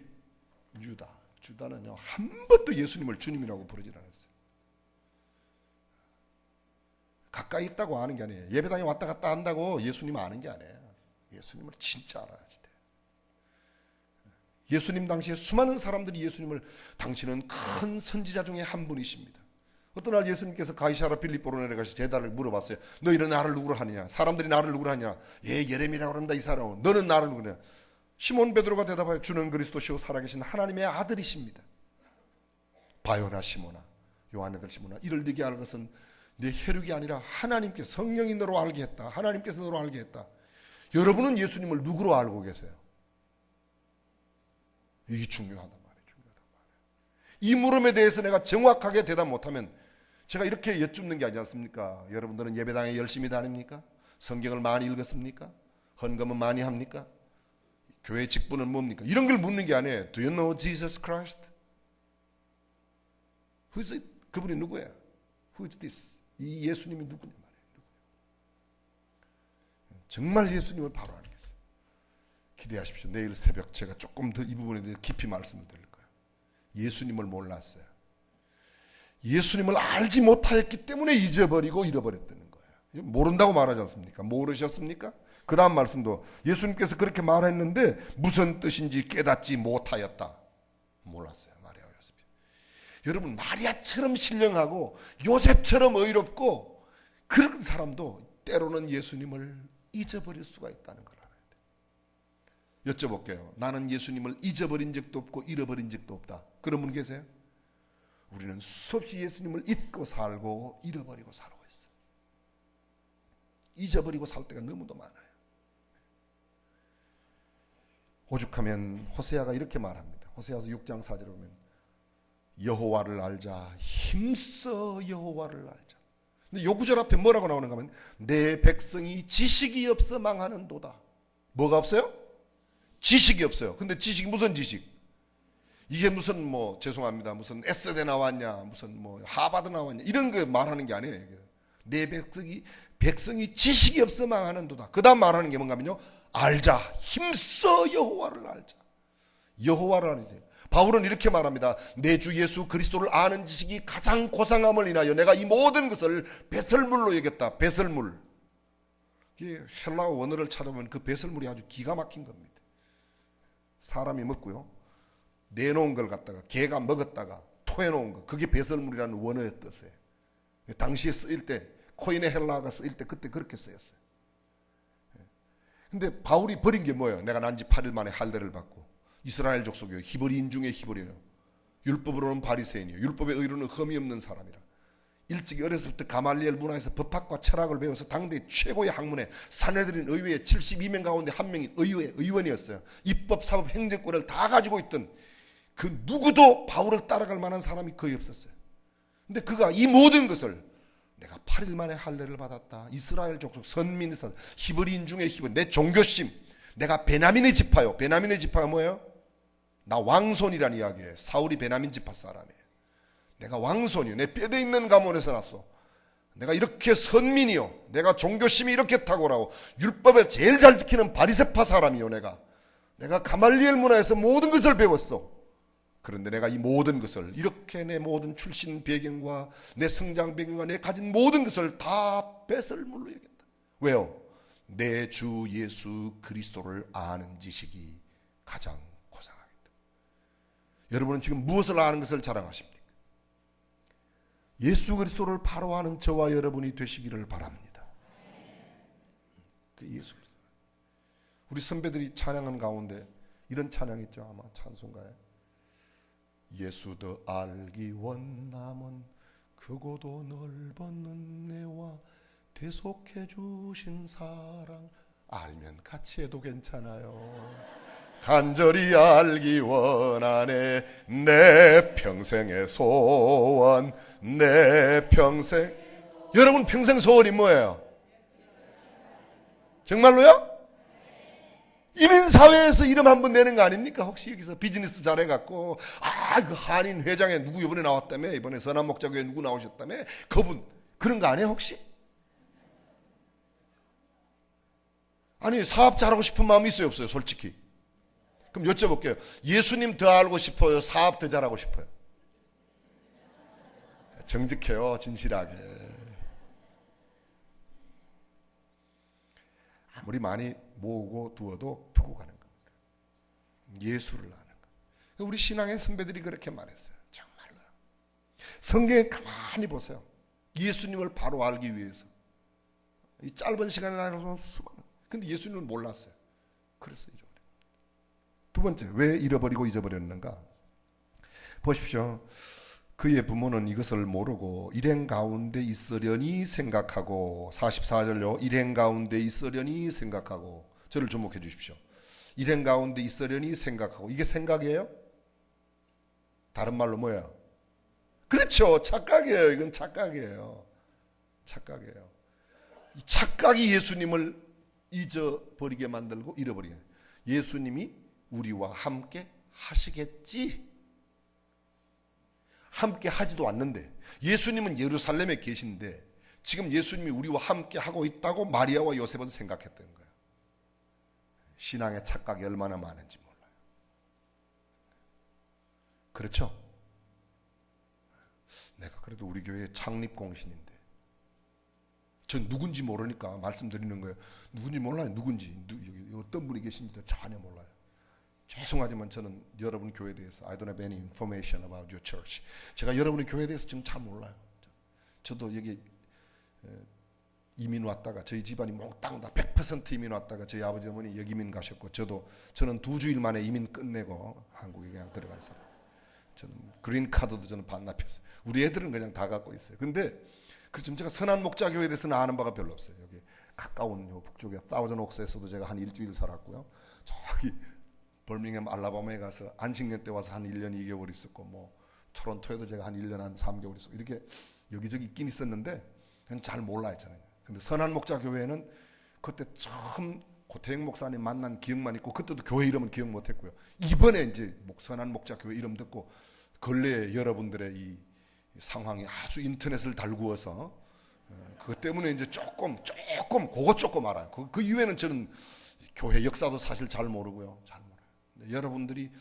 주다는요, 한 번도 예수님을 주님이라고 부르질 않았어요. 가까이 있다고 아는 게 아니에요. 예배당에 왔다 갔다 한다고 예수님 아는 게 아니에요. 예수님을 진짜 알아야 돼. 예수님 당시에 수많은 사람들이 예수님을, 당신은 큰 선지자 중에 한 분이십니다. 어떤 날 예수님께서 가이사랴 빌립보로 내려가서 제자를 물어봤어요. 너희는 나를 누구로 하느냐? 사람들이 나를 누구로 하느냐? 예레미야라고 합니다. 이 사람은. 너는 나를 누구냐? 시몬 베드로가 대답하여 주는 그리스도시요 살아계신 하나님의 아들이십니다. 바요나 시몬아, 요한의 아들 시몬아, 이를 네게 알 것은 내 혈육이 아니라 하나님께, 성령이 너로 알게 했다. 하나님께서 너로 알게 했다. 여러분은 예수님을 누구로 알고 계세요? 이게 중요하단 말이에요. 이 물음에 대해서 내가 정확하게 대답 못하면 제가 이렇게 여쭙는 게 아니지 않습니까? 여러분들은 예배당에 열심히 다닙니까? 성경을 많이 읽었습니까? 헌금은 많이 합니까? 교회 직분은 뭡니까? 이런 걸 묻는 게 아니에요. Do you know Jesus Christ? Who is it? 그분이 누구예요? Who is this? 이 예수님이 누구냐 말이에요. 정말 예수님을 바로 알겠어요. 기대하십시오. 내일 새벽 제가 조금 더 이 부분에 대해 깊이 말씀을 드릴 거예요. 예수님을 몰랐어요. 예수님을 알지 못하였기 때문에 잊어버리고 잃어버렸다는 거예요. 모른다고 말하지 않습니까? 모르셨습니까? 그 다음 말씀도 예수님께서 그렇게 말했는데 무슨 뜻인지 깨닫지 못하였다. 몰랐어요. 마리아였습니다. 여러분, 마리아처럼 신령하고 요셉처럼 의롭고 그런 사람도 때로는 예수님을 잊어버릴 수가 있다는 걸 알아야 돼요. 여쭤볼게요. 나는 예수님을 잊어버린 적도 없고 잃어버린 적도 없다. 그런 분 계세요? 우리는 수없이 예수님을 잊고 살고 잃어버리고 살고 있어요. 잊어버리고 살 때가 너무도 많아요. 오죽하면 호세아가 이렇게 말합니다. 호세아서 6장 4절에 보면 여호와를 알자, 힘써 여호와를 알자. 근데 요 구절 앞에 뭐라고 나오는가 하면 내 백성이 지식이 없어 망하는도다. 뭐가 없어요? 지식이 없어요. 근데 지식이 무슨 지식? 이게 무슨 뭐 죄송합니다. 무슨 에세대 나왔냐, 무슨 뭐 하버드 나왔냐 이런 거 말하는 게 아니에요. 내 백성이 지식이 없어 망하는도다. 그 다음 말하는 게 뭔가 하면요, 알자, 힘써 여호와를 알자. 여호와를 알자. 바울은 이렇게 말합니다. 내 주 예수 그리스도를 아는 지식이 가장 고상함을 인하여 내가 이 모든 것을 배설물로 여겼다. 배설물. 이게 헬라어 원어를 찾아보면 그 배설물이 아주 기가 막힌 겁니다. 사람이 먹고요, 내놓은 걸 갖다가 개가 먹었다가 토해놓은 거, 그게 배설물이라는 원어의 뜻이에요. 당시에 쓰일 때, 코인의 헬라어가 쓰일 때 그때 그렇게 쓰였어요. 근데 바울이 버린 게 뭐예요? 내가 난지 8일 만에 할례를 받고 이스라엘 족속이요, 히브리인 중에 히브리요, 율법으로는 바리새인이요, 율법의 의로는 흠이 없는 사람이라. 일찍 어렸을 때 가말리엘 문화에서 법학과 철학을 배워서 당대 최고의 학문에 산헤드린 의회의 72명 가운데 한 명이 의원이었어요. 입법, 사법, 행정권을 다 가지고 있던 그 누구도 바울을 따라갈 만한 사람이 거의 없었어요. 근데 그가 이 모든 것을 내가 8일 만에 할례를 받았다. 이스라엘 족속 선민에서 히브리인 중에 히브리, 내 종교심, 내가 베냐민의 지파요. 베냐민의 지파가 뭐예요? 나 왕손이란 이야기예요. 사울이 베냐민 지파 사람이에요. 내가 왕손이요. 내 뼈대 있는 가문에서 났어. 내가 이렇게 선민이요. 내가 종교심이 이렇게 탁월하고 율법에 제일 잘 지키는 바리새파 사람이요. 내가 가말리엘 문화에서 모든 것을 배웠어. 그런데 내가 이 모든 것을, 이렇게 내 모든 출신 배경과 내 성장 배경과 내 가진 모든 것을 다 배설물로 여겼다. 왜요? 내 주 예수 그리스도를 아는 지식이 가장 고상하겠다. 여러분은 지금 무엇을 아는 것을 자랑하십니까? 예수 그리스도를 바로 아는 저와 여러분이 되시기를 바랍니다. 그 예수 그리스도. 우리 선배들이 찬양한 가운데 이런 찬양 있죠. 아마 찬송가에 예수 더 알기 원함은 크고도 넓은 은혜와 대속해 주신 사랑. 알면 같이 해도 괜찮아요. 간절히 알기 원하네 내 평생의 소원. 내 평생. 여러분 평생 소원이 뭐예요? 정말로요? 이민사회에서 이름 한번 내는 거 아닙니까? 혹시 여기서 비즈니스 잘해갖고 그 한인 회장에 누구 이번에 나왔다며, 이번에 선한목자교회 누구 나오셨다며, 그분 그런 거 아니에요 혹시? 아니 사업 잘하고 싶은 마음이 있어요 없어요? 솔직히. 그럼 여쭤볼게요. 예수님 더 알고 싶어요? 사업 더 잘하고 싶어요? 정직해요. 진실하게. 아무리 많이 모으고 두어도 두고 가는 겁니다. 예수를 아는 것. 우리 신앙의 선배들이 그렇게 말했어요. 정말로. 성경에 가만히 보세요. 예수님을 바로 알기 위해서 이 짧은 시간에 나눠서 수많은. 근데 예수님을 몰랐어요. 그랬어요. 두 번째, 왜 잃어버리고 잊어버렸는가? 보십시오. 그의 부모는 이것을 모르고 일행 가운데 있으려니 생각하고, 44절요. 일행 가운데 있으려니 생각하고. 저를 주목해 주십시오. 일행 가운데 있으려니 생각하고. 이게 생각이에요? 다른 말로 뭐예요? 그렇죠. 착각이에요. 이건 착각이에요. 착각이에요. 이 착각이 예수님을 잊어버리게 만들고 잃어버리게. 예수님이 우리와 함께 하시겠지. 함께 하지도 않는데, 예수님은 예루살렘에 계신데 지금 예수님이 우리와 함께 하고 있다고 마리아와 요셉은 생각했던 거예요. 신앙의 착각이 얼마나 많은지 몰라요. 그렇죠? 내가 그래도 우리 교회 창립 공신인데, 전 누군지 모르니까 말씀드리는 거예요. 누군지 몰라요. 누군지. 여기 어떤 분이 계신지 전혀 몰라요. 죄송하지만 저는 여러분 교회에 대해서 I don't have any information about your church. 제가 여러분의 교회에 대해서 지금 잘 몰라요. 저도 여기 이민 왔다가 저희 집안이 몽땅 다 100% 이민 왔다가 저희 아버지 어머니 여기 이민 가셨고, 저는 2주일 만에 이민 끝내고 한국에 그냥 들어간 사람. 저는 그린 카드도 저는 반납했어요. 우리 애들은 그냥 다 갖고 있어요. 근데 지금 제가 선한목자교회에 대해서는 아는 바가 별로 없어요. 여기 가까운 북쪽에 사우전 옥스에서도 제가 한 일주일 살았고요. 저기 벌밍햄 알라바마에 가서 안식년 때 와서 한 1년 2개월 있었고, 뭐 토론토에도 제가 한 1년 한 3개월 있었고, 이렇게 여기저기 있긴 있었는데 그냥 잘 몰라요 저는. 근데 선한목자교회는 그때 처음 고태영 목사님 만난 기억만 있고, 그때도 교회 이름은 기억 못했고요. 이번에 이제 선한목자교회 이름 듣고 근래에 여러분들의 이 상황이 아주 인터넷을 달구어서 그것 때문에 이제 조금 그거 조금 알아요. 그 이후에는 저는 교회 역사도 사실 잘 모르고요. 잘 몰라요. 여러분들이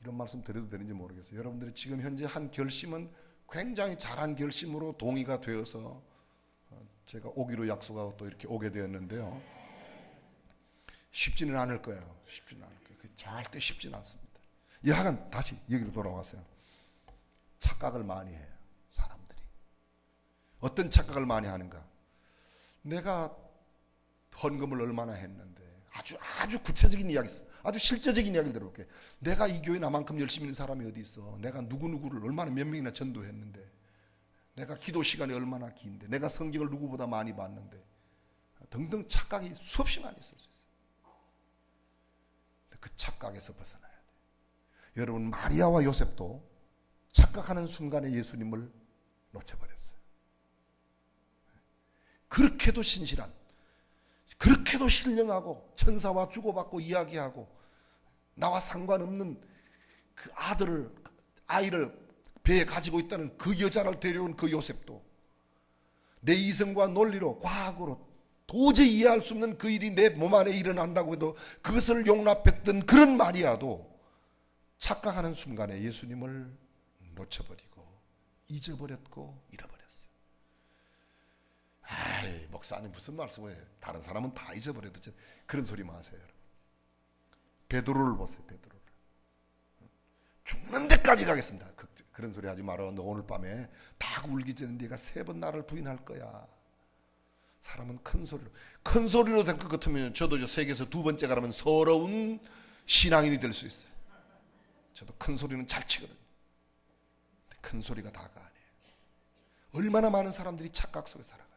이런 말씀 드려도 되는지 모르겠어요. 여러분들이 지금 현재 한 결심은 굉장히 잘한 결심으로 동의가 되어서 제가 오기로 약속하고 또 이렇게 오게 되었는데요. 쉽지는 않을 거예요. 쉽지는 않을 거예요. 절대 쉽지는 않습니다. 여하간 다시 여기로 돌아와서요. 착각을 많이 해요. 사람들이. 어떤 착각을 많이 하는가? 내가 헌금을 얼마나 했는데, 아주 구체적인 이야기, 아주 실제적인 이야기를 들어볼게요. 내가 이 교회 나만큼 열심히 있는 사람이 어디 있어? 내가 누구누구를 얼마나 몇 명이나 전도했는데, 내가 기도 시간이 얼마나 긴데, 내가 성경을 누구보다 많이 봤는데, 등등 착각이 수없이 많이 있을 수 있어요. 그 착각에서 벗어나야 돼요. 여러분, 마리아와 요셉도 착각하는 순간에 예수님을 놓쳐버렸어요. 그렇게도 신실한, 그렇게도 신령하고 천사와 주고받고 이야기하고 나와 상관없는 그 아이를 배에 가지고 있다는 그 여자를 데려온 그 요셉도 내 이성과 논리로, 과학으로 도저히 이해할 수 없는 그 일이 내 몸 안에 일어난다고 해도 그것을 용납했던 그런 마리아도 착각하는 순간에 예수님을 놓쳐버리고 잊어버렸고 잃어버렸어요. 아이, 목사님 무슨 말씀을 해요? 다른 사람은 다 잊어버려도 그런 소리 마세요, 여러분. 베드로를 보세요. 베드로를. 죽는 데까지 가겠습니다. 그런 소리 하지 마라. 너 오늘 밤에 다 울기 전에 네가 3번 나를 부인할 거야. 사람은 큰 소리로 될 것 같으면 저도 세계에서 2번째 가라면 서러운 신앙인이 될 수 있어요. 저도 큰 소리는 잘 치거든요. 큰 소리가 다가 아니에요. 얼마나 많은 사람들이 착각 속에 살아가요.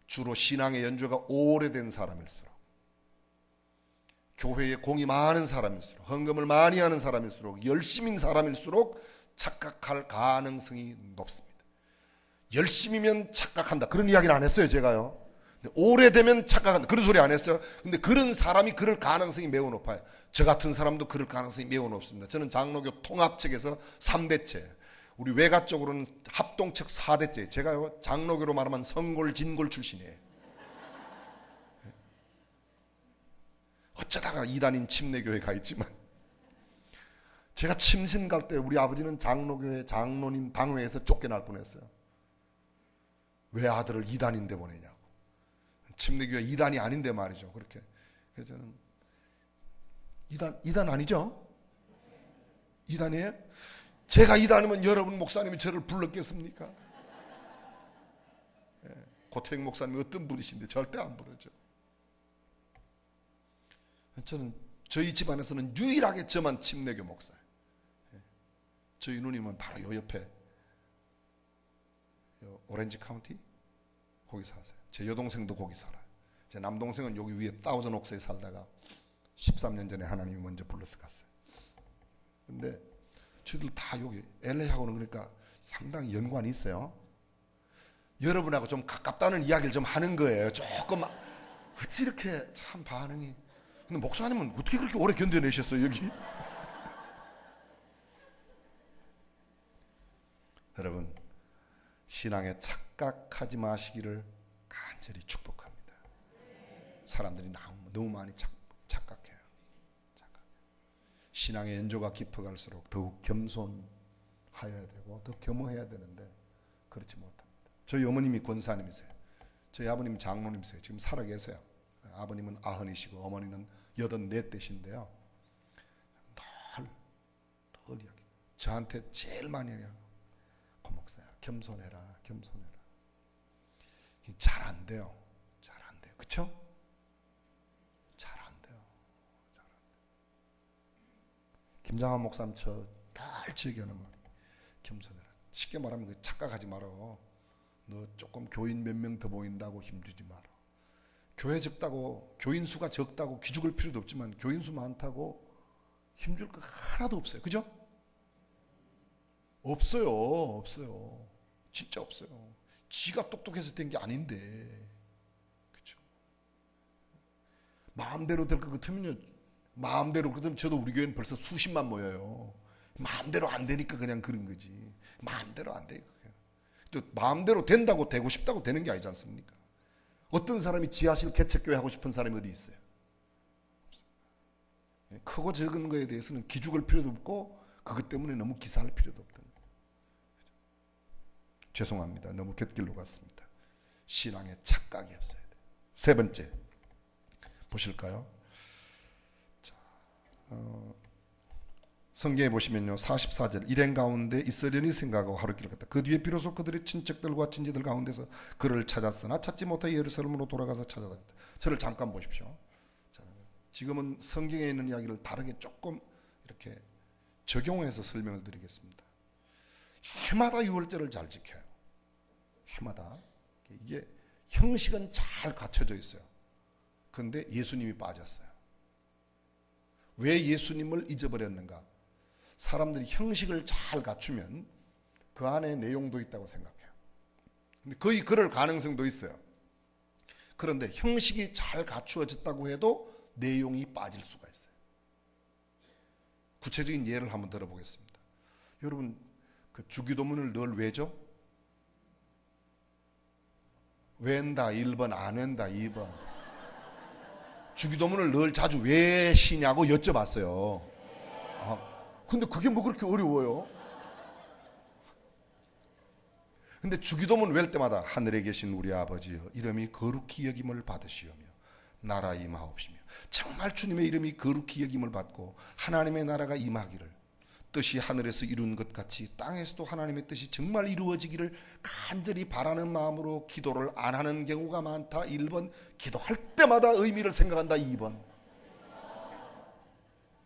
주로 신앙의 연조가 오래된 사람일수록, 교회에 공이 많은 사람일수록, 헌금을 많이 하는 사람일수록, 열심인 사람일수록 착각할 가능성이 높습니다. 열심이면 착각한다, 그런 이야기는 안 했어요, 제가요. 오래되면 착각한다, 그런 소리 안 했어요. 근데 그런 사람이 그럴 가능성이 매우 높아요. 저 같은 사람도 그럴 가능성이 매우 높습니다. 저는 장로교 통합책에서 3대째, 우리 외가 쪽으로는 합동책 4대째. 제가요, 장로교로 말하면 성골 진골 출신이에요. 어쩌다가 이단인 침례교회에 가 있지만, 제가 침신 갈 때 우리 아버지는 장로교회 장로님 당회에서 쫓겨날 뻔했어요. 왜 아들을 이단인데 보내냐고. 침례교회 이단이 아닌데 말이죠. 그렇게. 그래서 저는 이단 아니죠? 이단이에요? 제가 이단이면 여러분 목사님이 저를 불렀겠습니까? 고태영 목사님이 어떤 분이신데 절대 안 부르죠. 저는 저희 집안에서는 유일하게 저만 침례교 목사예요. 저희 누님은 바로 요 옆에 오렌지 카운티 거기 사세요. 제 여동생도 거기 살아요. 제 남동생은 여기 위에 다우전 옥스에 살다가 13년 전에 하나님이 먼저 불러서 갔어요. 근데 저희들 다 여기 LA하고는 그러니까 상당히 연관이 있어요. 여러분하고 좀 가깝다는 이야기를 좀 하는 거예요. 조금 어찌 이렇게 참 반응이. 근데 목사님은 어떻게 그렇게 오래 견뎌내셨어요, 여기? 여러분, 신앙에 착각하지 마시기를 간절히 축복합니다. 사람들이 너무 많이 착각해요. 신앙의 연조가 깊어갈수록 더욱 겸손하여야 되고 더 겸허해야 되는데 그렇지 못합니다. 저희 어머님이 권사님이세요. 저희 아버님이 장로님이세요. 지금 살아계세요. 아버님은 90이시고 어머니는 84대신데요. 늘 이야기. 저한테 제일 많이 해요. 고목사야, 겸손해라, 겸손해라. 잘 안 돼요. 잘 안 돼요. 그쵸? 잘 안 돼요. 잘 안 돼요. 김장한 목사님 늘 즐겨하는 말이 겸손해라. 쉽게 말하면 착각하지 마라. 너 조금 교인 몇 명 더 보인다고 힘주지 마라. 교회 적다고, 교인 수가 적다고 기죽을 필요도 없지만 교인 수 많다고 힘줄 거 하나도 없어요. 그죠? 없어요. 진짜 없어요. 지가 똑똑해서 된 게 아닌데. 그렇죠? 마음대로 될 것 같으면요. 마음대로 그러면 저도 우리 교회는 벌써 수십만 모여요. 마음대로 안 되니까 그냥 그런 거지. 마음대로 안 돼요. 또 마음대로 된다고 되고 싶다고 되는 게 아니지 않습니까? 어떤 사람이 지하실 개척교회 하고 싶은 사람이 어디 있어요? 없어요. 크고 적은 거에 대해서는 기죽을 필요도 없고 그것 때문에 너무 기사할 필요도 없다. 죄송합니다. 너무 곁길로 갔습니다. 신앙에 착각이 없어야 돼요. 세 번째 보실까요? 자, 성경에 보시면요, 44절 일행 가운데 있으려니 생각하고 하루길을 갔다. 그 뒤에 비로소 그들의 친척들과 친지들 가운데서 그를 찾았으나 찾지 못해 예루살렘으로 돌아가서 찾아다녔다. 저를 잠깐 보십시오. 자, 지금은 성경에 있는 이야기를 다르게 조금 이렇게 적용해서 설명을 드리겠습니다. 해마다 유월절을 잘 지켜요. 해마다. 이게 형식은 잘 갖춰져 있어요. 그런데 예수님이 빠졌어요. 왜 예수님을 잊어버렸는가? 사람들이 형식을 잘 갖추면 그 안에 내용도 있다고 생각해요. 근데 거의 그럴 가능성도 있어요. 그런데 형식이 잘 갖추어졌다고 해도 내용이 빠질 수가 있어요. 구체적인 예를 한번 들어보겠습니다. 여러분, 그 주기도문을 늘 외죠? 웬다 1번, 안 웬다 2번. 주기도문을 늘 자주 외시냐고 여쭤봤어요. 근데 그게 뭐 그렇게 어려워요? 근데 주기도문 외울 때마다 하늘에 계신 우리 아버지여 이름이 거룩히 여김을 받으시오며 나라 임하옵시며, 정말 주님의 이름이 거룩히 여김을 받고 하나님의 나라가 임하기를, 뜻이 하늘에서 이룬 것 같이 땅에서도 하나님의 뜻이 정말 이루어지기를 간절히 바라는 마음으로 기도를 안 하는 경우가 많다. 1번, 기도할 때마다 의미를 생각한다. 2번,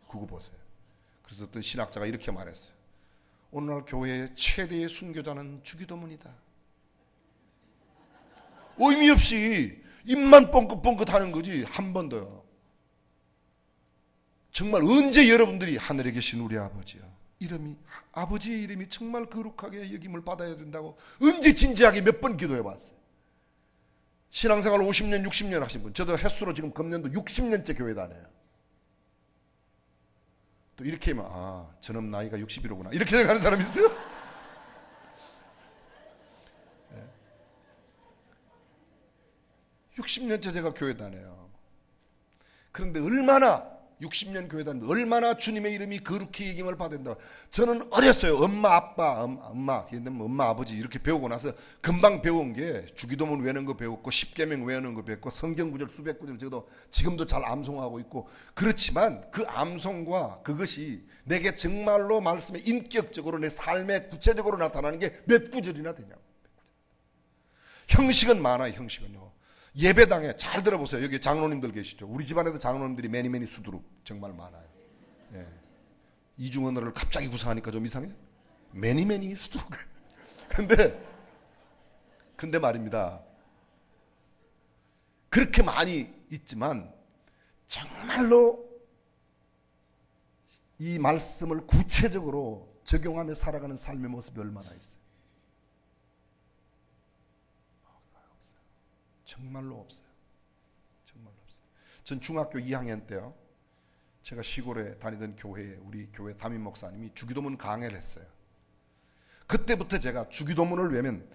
그거 보세요. 그래서 어떤 신학자가 이렇게 말했어요. 오늘날 교회의 최대의 순교자는 주기도문이다. 의미 없이 입만 뻥긋뻥긋 하는 거지. 한 번 더요. 정말 언제 여러분들이 하늘에 계신 우리 아버지요, 이름이, 아버지의 이름이 정말 거룩하게 여김을 받아야 된다고 언제 진지하게 몇 번 기도해 봤어요? 신앙생활 50년 60년 하신 분, 저도 횟수로 지금 금년도 60년째 교회 다녀요. 또 이렇게 하면 저놈 나이가 60이로구나 이렇게 생각하는 사람이 있어요? 60년째 제가 교회 다녀요. 그런데 얼마나 60년 교회 다니는데 얼마나 주님의 이름이 거룩히 여김을 받는다. 저는 어렸어요. 엄마 아빠 엄마 아버지 이렇게 배우고 나서 금방 배운 게 주기도문 외우는 거 배웠고 십계명 외우는 거 배웠고 성경 구절 수백 구절 저도 지금도 잘 암송하고 있고, 그렇지만 그 암송과 그것이 내게 정말로 말씀에 인격적으로 내 삶에 구체적으로 나타나는 게 몇 구절이나 되냐고. 형식은 많아요. 형식은요. 예배당에 잘 들어보세요. 여기 장로님들 계시죠. 우리 집안에도 장로님들이 매니매니 수두룩 정말 많아요. 예. 이중 언어를 갑자기 구사하니까 좀 이상해. 매니매니 수두룩. 근데 말입니다. 그렇게 많이 있지만 정말로 이 말씀을 구체적으로 적용하며 살아가는 삶의 모습이 얼마나 있어요. 정말로 없어요. 정말로 없어요. 전 중학교 2학년 때요, 제가 시골에 다니던 교회에 우리 교회 담임 목사님이 주기도문 강해를 했어요. 그때부터 제가 주기도문을 외면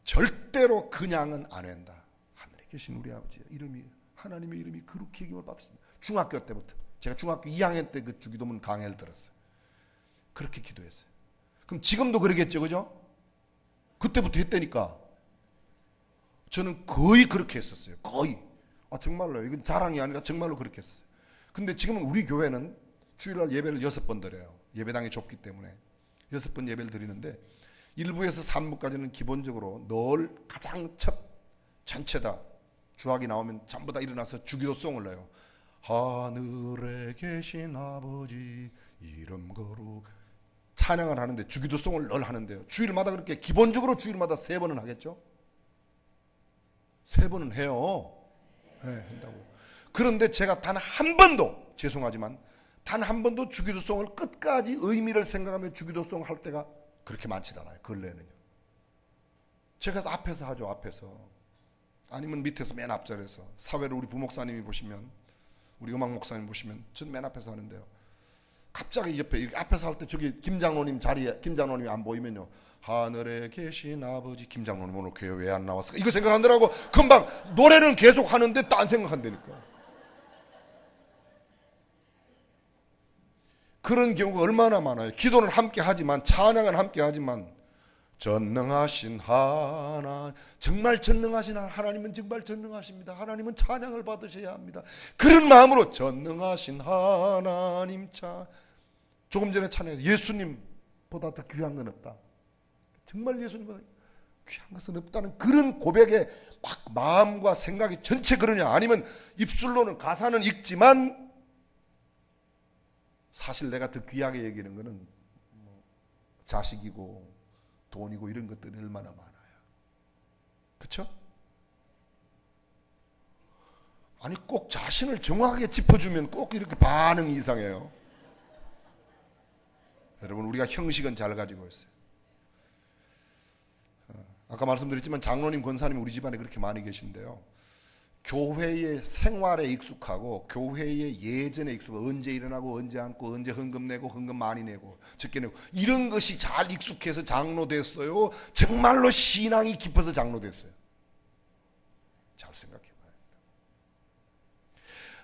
절대로 그냥은 안 외운다. 하늘에 계신 우리 아버지 이름이, 하나님의 이름이 거룩히 여김을 받으신다. 중학교 때부터 제가 중학교 2학년 때 그 주기도문 강해를 들었어요. 그렇게 기도했어요. 그럼 지금도 그러겠죠, 그죠? 그때부터 했다니까. 저는 거의 그렇게 했었어요. 거의. 정말로 이건 자랑이 아니라 정말로 그렇게 했어요. 근데 지금은 우리 교회는 주일날 예배를 6번 드려요. 예배당이 좁기 때문에 6번 예배를 드리는데 1부에서 3부까지는 기본적으로 늘 가장 첫 전체 다 주학이 나오면 전부 다 일어나서 주기도송을 넣어요. 하늘에 계신 아버지 이름 거룩 찬양을 하는데 주기도송을 늘 하는데요. 주일마다 그렇게 기본적으로 주일마다 3번은 하겠죠. 3번은 해요. 네, 한다고요. 그런데 제가 단 한 번도, 죄송하지만 단 한 번도 주기도송을 끝까지 의미를 생각하며 주기도송 할 때가 그렇게 많지 않아요. 근래는요. 제가 앞에서 하죠. 앞에서. 아니면 밑에서 맨 앞자리에서. 사회를 우리 부목사님이 보시면, 우리 음악 목사님 보시면 전 맨 앞에서 하는데요. 갑자기 옆에 이렇게 앞에서 할 때 저기 김장로님 자리에 김장로님이 안 보이면요, 하늘에 계신 아버지, 김장로님 오늘 교회 왜 안 나왔을까 이거 생각하느라고 금방 노래는 계속 하는데 딴 생각한다니까. 그런 경우가 얼마나 많아요. 기도는 함께 하지만, 찬양은 함께 하지만, 전능하신 하나님, 정말 전능하신 하나님은 정말 전능하십니다. 하나님은 찬양을 받으셔야 합니다. 그런 마음으로 전능하신 하나님 조금 전에 찬양, 예수님보다 더 귀한 건 없다. 정말 예수님보다 귀한 것은 없다는 그런 고백에 막 마음과 생각이 전체 그러냐, 아니면 입술로는 가사는 읽지만 사실 내가 더 귀하게 여기는 거는 자식이고 돈이고 이런 것들이 얼마나 많아요. 그렇죠? 아니 꼭 자신을 정확하게 짚어주면 꼭 이렇게 반응이 이상해요. 여러분, 우리가 형식은 잘 가지고 있어요. 아까 말씀드렸지만 장로님, 권사님 우리 집안에 그렇게 많이 계신데요, 교회의 생활에 익숙하고 교회의 예전에 익숙하고, 언제 일어나고 언제 앉고 언제 헌금 내고 헌금 많이 내고 적게 내고 이런 것이 잘 익숙해서 장로 됐어요? 정말로 신앙이 깊어서 장로 됐어요? 잘 생각해 봐야 합니다.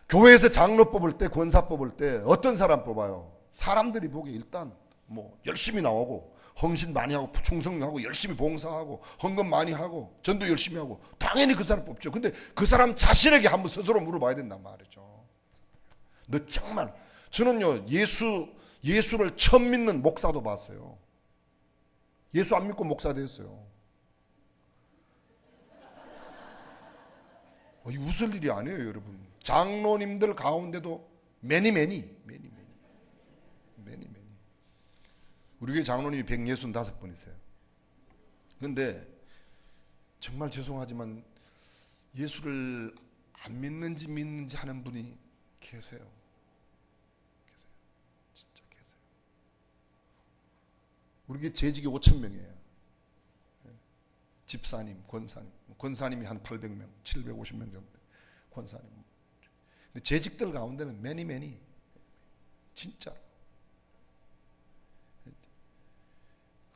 교회에서 장로 뽑을 때, 권사 뽑을 때 어떤 사람 뽑아요? 사람들이 보기에 일단 뭐 열심히 나오고 헌신 많이 하고 충성하고 열심히 봉사하고 헌금 많이 하고 전도 열심히 하고 당연히 그 사람 뽑죠. 근데 그 사람 자신에게 한번 스스로 물어봐야 된단 말이죠. 너 정말, 저는요 예수를 처음 믿는 목사도 봤어요. 예수 안 믿고 목사 됐어요. 이 웃을 일이 아니에요, 여러분. 장로님들 가운데도 매니. 우리 교회 장로님이 165분이세요. 그런데 정말 죄송하지만 예수를 안 믿는지 하는 분이 계세요. 진짜 계세요. 우리 교회 재직이 5,000명이에요. 집사님, 권사님이 한 800명, 750명 정도. 권사님. 근데 재직들 가운데는 매니. 진짜.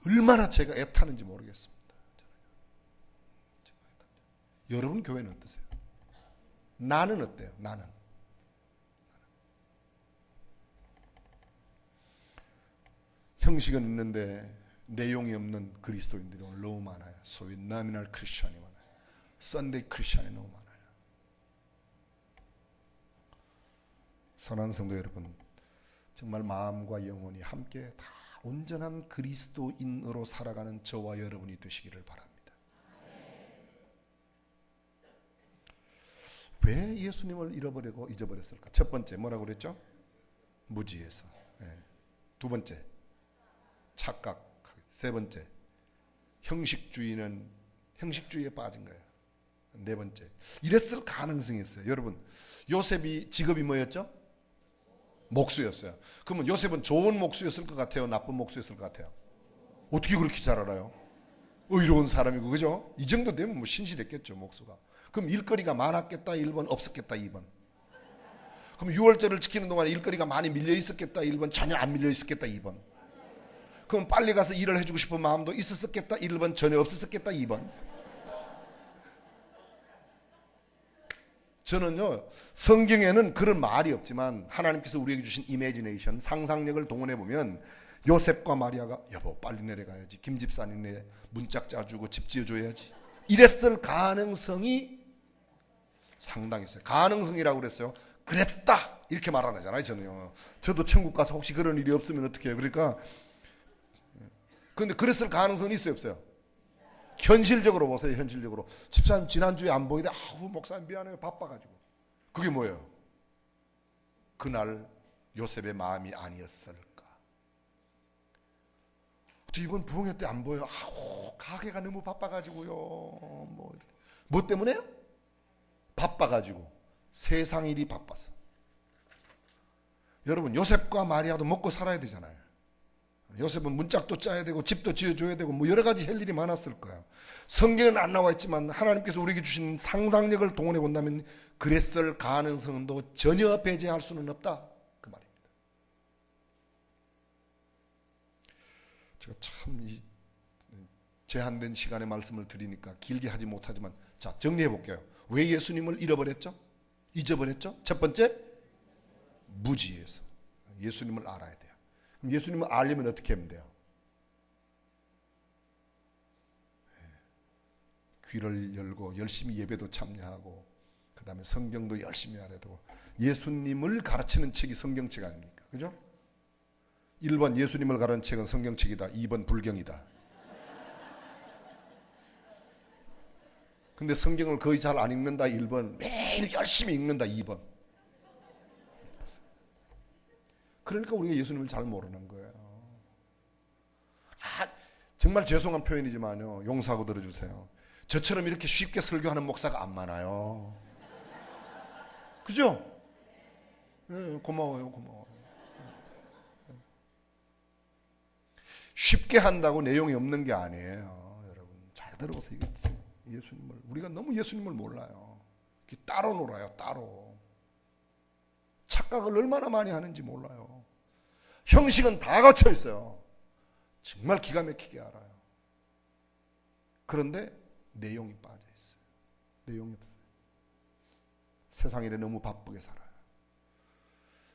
얼마나 제가 애타는지 모르겠습니다. 여러분 교회는 어떠세요? 나는 어때요? 나는. 형식은 있는데 내용이 없는 그리스도인들이 오늘 너무 많아요. 소위 나미널 크리스천이 많아요. 썬데이 크리스천이 너무 많아요. 선한 성도 여러분, 정말 마음과 영혼이 함께 다 온전한 그리스도인으로 살아가는 저와 여러분이 되시기를 바랍니다. 왜 예수님을 잃어버리고 잊어버렸을까? 첫 번째 뭐라고 그랬죠? 무지해서. 두 번째 착각. 세 번째 형식주의에 빠진 거예요. 네 번째 이랬을 가능성이 있어요. 여러분, 요셉이 직업이 뭐였죠? 목수였어요. 그러면 요셉은 좋은 목수였을 것 같아요? 나쁜 목수였을 것 같아요? 어떻게 그렇게 잘 알아요? 의로운 사람이고, 그죠? 이 정도 되면 뭐 신실했겠죠, 목수가. 그럼 일거리가 많았겠다 1번, 없었겠다 2번. 그럼 6월절을 지키는 동안에 일거리가 많이 밀려 있었겠다 1번, 전혀 안 밀려 있었겠다 2번. 그럼 빨리 가서 일을 해주고 싶은 마음도 있었겠다 1번, 전혀 없었겠다 2번. 저는요, 성경에는 그런 말이 없지만 하나님께서 우리에게 주신 이미지네이션, 상상력을 동원해 보면 요셉과 마리아가 여보 빨리 내려가야지, 김 집사님네 문짝 짜주고 집 지어줘야지, 이랬을 가능성이 상당히 있어요. 가능성이라고 그랬어요. 그랬다 이렇게 말 안 하잖아요. 저는요, 저도 천국 가서 혹시 그런 일이 없으면 어떻게 해요? 그러니까 근데 그랬을 가능성이 있어요, 없어요? 현실적으로 보세요. 현실적으로 집사님 지난주에 안 보이다. 아우 목사님 미안해요, 바빠가지고. 그게 뭐예요? 그날 요셉의 마음이 아니었을까? 또 이번 부흥회 때 안 보여요. 아우 가게가 너무 바빠가지고요. 뭐 때문에요? 바빠가지고. 세상 일이 바빠서. 여러분, 요셉과 마리아도 먹고 살아야 되잖아요. 요셉은 문짝도 짜야 되고 집도 지어줘야 되고 뭐 여러 가지 할 일이 많았을 거예요. 성경은 안 나와 있지만 하나님께서 우리에게 주신 상상력을 동원해 본다면 그랬을 가능성도 전혀 배제할 수는 없다, 그 말입니다. 제가 참 이 제한된 시간에 말씀을 드리니까 길게 하지 못하지만, 자 정리해 볼게요. 왜 예수님을 잃어버렸죠? 잊어버렸죠? 첫 번째, 무지해서. 예수님을 알아야 돼요. 그럼 예수님을 알려면 어떻게 하면 돼요? 귀를 열고 열심히 예배도 참여하고 그 다음에 성경도 열심히 알아야 되고. 예수님을 가르치는 책이 성경책 아닙니까? 그죠? 1번 예수님을 가르치는 책은 성경책이다, 2번 불경이다. 근데 성경을 거의 잘 안 읽는다 1번, 매일 열심히 읽는다 2번. 그러니까 우리가 예수님을 잘 모르는 거예요. 정말 죄송한 표현이지만요, 용서하고 들어주세요. 저처럼 이렇게 쉽게 설교하는 목사가 안 많아요. 그죠? 네, 고마워요. 쉽게 한다고 내용이 없는 게 아니에요. 여러분 잘 들어보세요. 예수님을, 우리가 너무 예수님을 몰라요. 따로 놀아요. 따로. 착각을 얼마나 많이 하는지 몰라요. 형식은 다 갖춰 있어요. 정말 기가 막히게 알아요. 그런데 내용이 빠져 있어요. 내용이 없어요. 세상 일에 너무 바쁘게 살아요.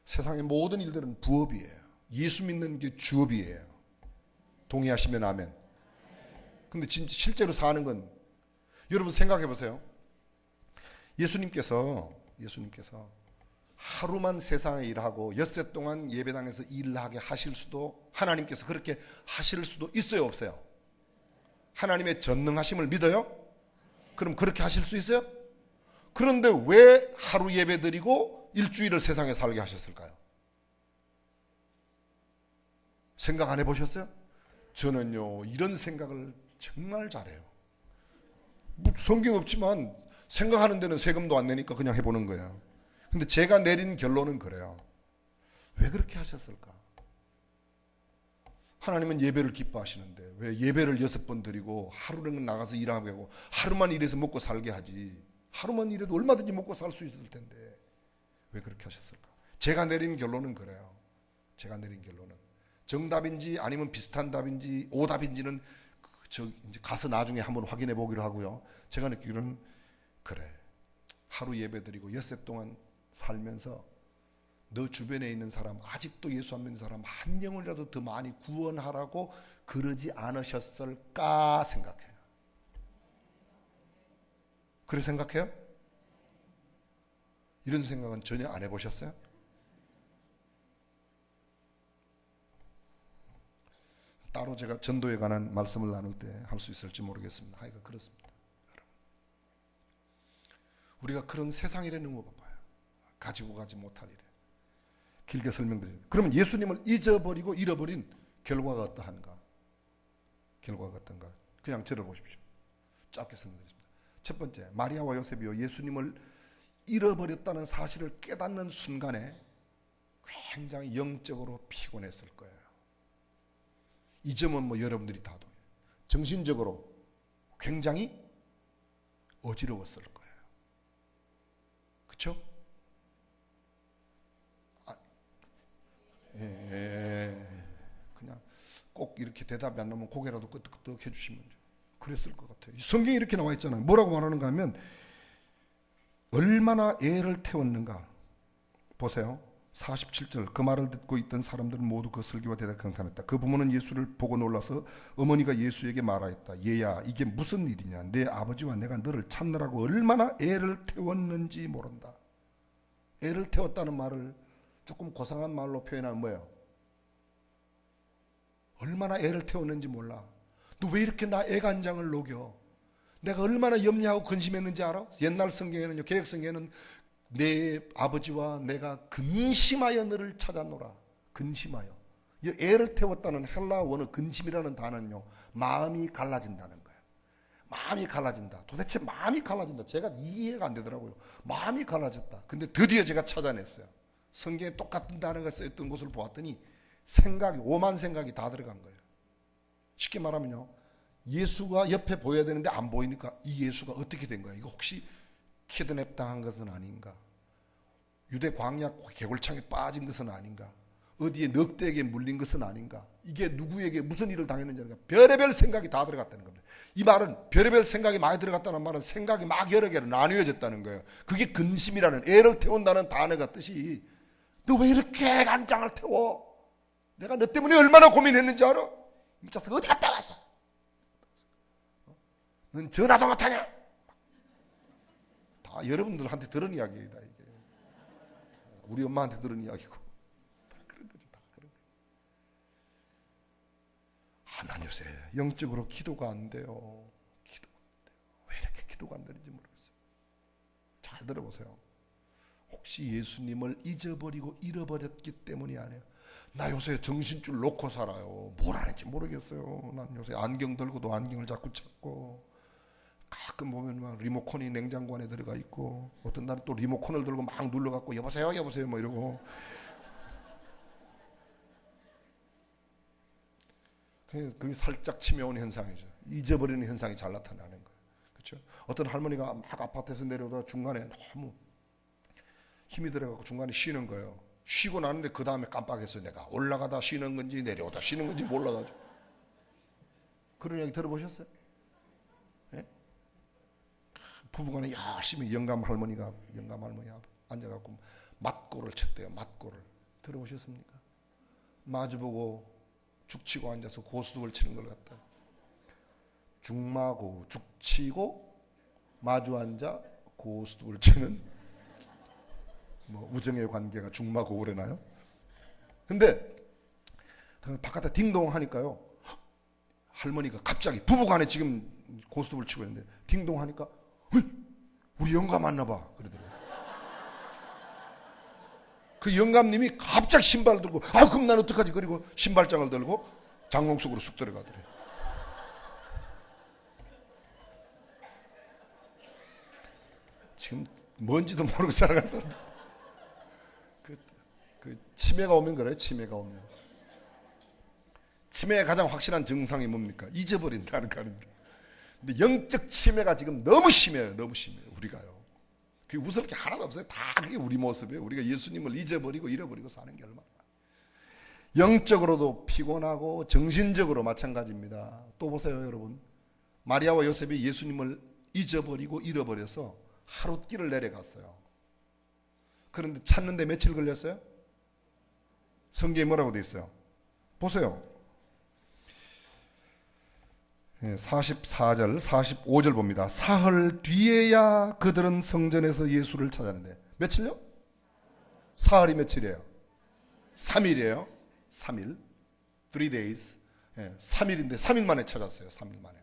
세상의 모든 일들은 부업이에요. 예수 믿는 게 주업이에요. 동의하시면 아멘. 근데 진짜 실제로 사는 건, 여러분 생각해 보세요. 예수님께서 하루만 세상에 일하고 엿새 동안 예배당에서 일하게 하실 수도, 하나님께서 그렇게 하실 수도 있어요, 없어요? 하나님의 전능하심을 믿어요? 그럼 그렇게 하실 수 있어요? 그런데 왜 하루 예배 드리고 일주일을 세상에 살게 하셨을까요? 생각 안 해보셨어요? 저는요, 이런 생각을 정말 잘해요. 뭐 성경 없지만 생각하는 데는 세금도 안 내니까 그냥 해보는 거예요. 근데 제가 내린 결론은 그래요. 왜 그렇게 하셨을까? 하나님은 예배를 기뻐하시는데 왜 예배를 6번 드리고 하루는 나가서 일하게 하고, 하루만 일해서 먹고 살게 하지, 하루만 일해도 얼마든지 먹고 살 수 있을 텐데 왜 그렇게 하셨을까? 제가 내린 결론은 그래요. 제가 내린 결론은 정답인지 아니면 비슷한 답인지 오답인지는 이제 가서 나중에 한번 확인해 보기로 하고요. 제가 느끼기로는 그래, 하루 예배 드리고 엿새 동안 살면서 너 주변에 있는 사람, 아직도 예수 안 믿는 사람 한 영혼이라도 더 많이 구원하라고 그러지 않으셨을까 생각해요. 그래 생각해요? 이런 생각은 전혀 안 해보셨어요? 따로 제가 전도에 관한 말씀을 나눌 때 할 수 있을지 모르겠습니다. 하여간 그렇습니다. 여러분, 우리가 그런 세상이래 너무 바빠요. 가지고 가지 못할 일에. 길게 설명드립니다. 그러면 예수님을 잊어버리고 잃어버린 결과가 어떠한가? 결과가 어떤가? 그냥 들어보십시오. 짧게 설명드립니다. 첫 번째, 마리아와 요셉이요, 예수님을 잃어버렸다는 사실을 깨닫는 순간에 굉장히 영적으로 피곤했을 거예요. 이 점은 뭐 여러분들이 다 동의해요. 정신적으로 굉장히 어지러웠을 거예요. 그렇죠? 그냥 꼭 이렇게 대답이 안 나오면 고개라도 끄덕끄덕 해주시면 그랬을 것 같아요. 성경에 이렇게 나와 있잖아요. 뭐라고 말하는가 하면 얼마나 애를 태웠는가. 보세요. 47절, 그 말을 듣고 있던 사람들은 모두 그 설교와 대답을 경탄했다. 그 부모는 예수를 보고 놀라서 어머니가 예수에게 말하였다. 얘야, 이게 무슨 일이냐? 내 아버지와 내가 너를 찾느라고 얼마나 애를 태웠는지 모른다. 애를 태웠다는 말을 조금 고상한 말로 표현하면 뭐예요? 얼마나 애를 태웠는지 몰라. 너 왜 이렇게 나 애간장을 녹여? 내가 얼마나 염려하고 근심했는지 알아? 옛날 성경에는요, 개혁 성경에는 내 아버지와 내가 근심하여 너를 찾아노라. 근심하여. 애를 태웠다는 헬라 원어 근심이라는 단어는요, 마음이 갈라진다는 거예요. 마음이 갈라진다. 도대체 마음이 갈라진다. 제가 이해가 안 되더라고요. 마음이 갈라졌다. 근데 드디어 제가 찾아냈어요. 성경에 똑같은 단어가 쓰였던 것을 보았더니 생각이, 오만 생각이 다 들어간 거예요. 쉽게 말하면요, 예수가 옆에 보여야 되는데 안 보이니까 이 예수가 어떻게 된 거야? 이거 혹시 키드냅 당한 것은 아닌가? 유대 광야 개골창에 빠진 것은 아닌가? 어디에 늑대에게 물린 것은 아닌가? 이게 누구에게 무슨 일을 당했는지 아닌가? 별의별 생각이 다 들어갔다는 겁니다. 이 말은 별의별 생각이 많이 들어갔다는 말은 생각이 막 여러 개로 나뉘어졌다는 거예요. 그게 근심이라는, 애를 태운다는 단어가 뜻이, 너 왜 이렇게 간장을 태워? 내가 너 때문에 얼마나 고민했는지 알아? 이 자식 어디 갔다 왔어? 넌 전화도 못하냐? 다 여러분들한테 들은 이야기다, 이게. 우리 엄마한테 들은 이야기고. 다 그런 거죠, 다 그런 거죠. 난 요새 영적으로 기도가 안 돼요. 기도가 안 돼요. 왜 이렇게 기도가 안 되는지 모르겠어요. 잘 들어보세요. 혹시 예수님을 잊어버리고 잃어버렸기 때문이 아니에요. 나 요새 정신줄 놓고 살아요. 뭘 하는지 모르겠어요. 난 요새 안경 들고도 안경을 자꾸 찾고, 가끔 보면 막 리모컨이 냉장고 안에 들어가 있고, 어떤 날은 또 리모컨을 들고 막 눌러갖고 여보세요 여보세요 뭐 이러고. 그게 살짝 치매온 현상이죠. 잊어버리는 현상이 잘 나타나는 거예요. 그렇죠? 어떤 할머니가 막 아파트에서 내려오다가 중간에 너무 힘이 들어가고 중간에 쉬는 거예요. 쉬고 나는데 그 다음에 깜빡했어요. 내가 올라가다 쉬는 건지 내려오다 쉬는 건지 몰라가지고. 그런 이야기 들어보셨어요? 네? 부부간에 열심히 영감 할머니가 앉아갖고 맞고를 쳤대요. 맞고를. 들어보셨습니까? 마주보고 죽치고 앉아서 고스톱을 치는 걸 갖다 죽마고 죽치고 마주 앉아 고스톱을 치는 뭐 우정의 관계가 죽마고우래나요? 근데 바깥에 딩동 하니까요, 할머니가 갑자기 부부간에 지금 고스톱을 치고 있는데 딩동 하니까 우리 영감 왔나 봐 그러더라고요. 그 영감님이 갑자기 신발 들고 그럼 난 어떡하지? 그리고 신발장을 들고 장롱 속으로 쑥 들어가더래요. 지금 뭔지도 모르고 살아가는 사람들. 그 치매가 오면 그래요. 치매가 오면. 치매의 가장 확실한 증상이 뭡니까? 잊어버린다는 거 아닙니까? 근데 영적 치매가 지금 너무 심해요. 너무 심해요. 우리가요. 그게 웃을 게 하나도 없어요. 다 그게 우리 모습이에요. 우리가 예수님을 잊어버리고 잃어버리고 사는 게 얼마나. 영적으로도 피곤하고 정신적으로 마찬가지입니다. 또 보세요, 여러분. 마리아와 요셉이 예수님을 잊어버리고 잃어버려서 하룻길을 내려갔어요. 그런데 찾는데 며칠 걸렸어요? 성경에 뭐라고 되어 있어요? 보세요. 44절, 45절 봅니다. 사흘 뒤에야 그들은 성전에서 예수를 찾았는데 며칠요? 사흘이 며칠이에요? 3일이에요. 3일. 3 days. 3일인데 3일 만에 찾았어요. 3일 만에.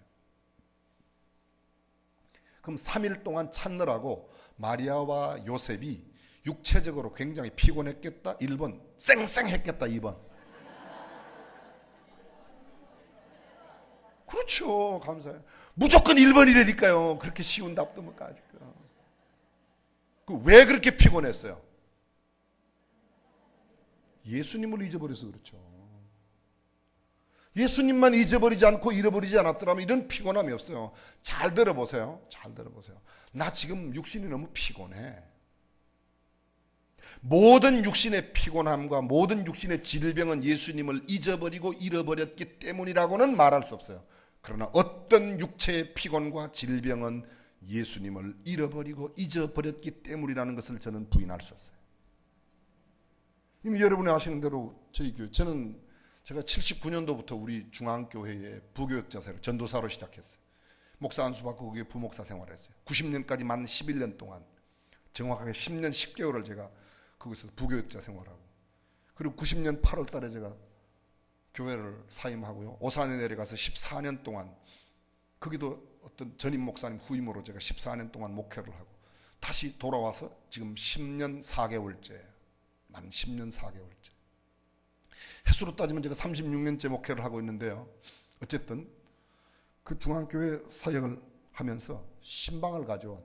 그럼 3일 동안 찾느라고 마리아와 요셉이 육체적으로 굉장히 피곤했겠다. 1번. 쌩쌩했겠다. 2번. 그렇죠. 감사해요. 무조건 1번이라니까요. 그렇게 쉬운 답도 못 가지고. 왜 그렇게 피곤했어요? 예수님을 잊어버려서 그렇죠. 예수님만 잊어버리지 않고 잃어버리지 않았더라면 이런 피곤함이 없어요. 잘 들어보세요. 잘 들어보세요. 나 지금 육신이 너무 피곤해. 모든 육신의 피곤함과 모든 육신의 질병은 예수님을 잊어버리고 잃어버렸기 때문이라고는 말할 수 없어요. 그러나 어떤 육체의 피곤과 질병은 예수님을 잃어버리고 잊어버렸기 때문이라는 것을 저는 부인할 수 없어요. 이미 여러분이 아시는 대로 저희 교회, 제가 79년도부터 우리 중앙교회에 부교역자사로 전도사로 시작했어요. 목사 안수 받고 거기에 부목사 생활을 했어요. 90년까지 만 11년 동안 정확하게 10년 10개월을 제가 거기서 부교역자 생활하고, 그리고 90년 8월 달에 제가 교회를 사임하고요, 오산에 내려가서 14년 동안, 거기도 어떤 전임 목사님 후임으로 제가 14년 동안 목회를 하고 다시 돌아와서 지금 10년 4개월째, 만 10년 4개월째. 횟수로 따지면 제가 36년째 목회를 하고 있는데요, 어쨌든 그 중앙교회 사역을 하면서 신방을 가져온,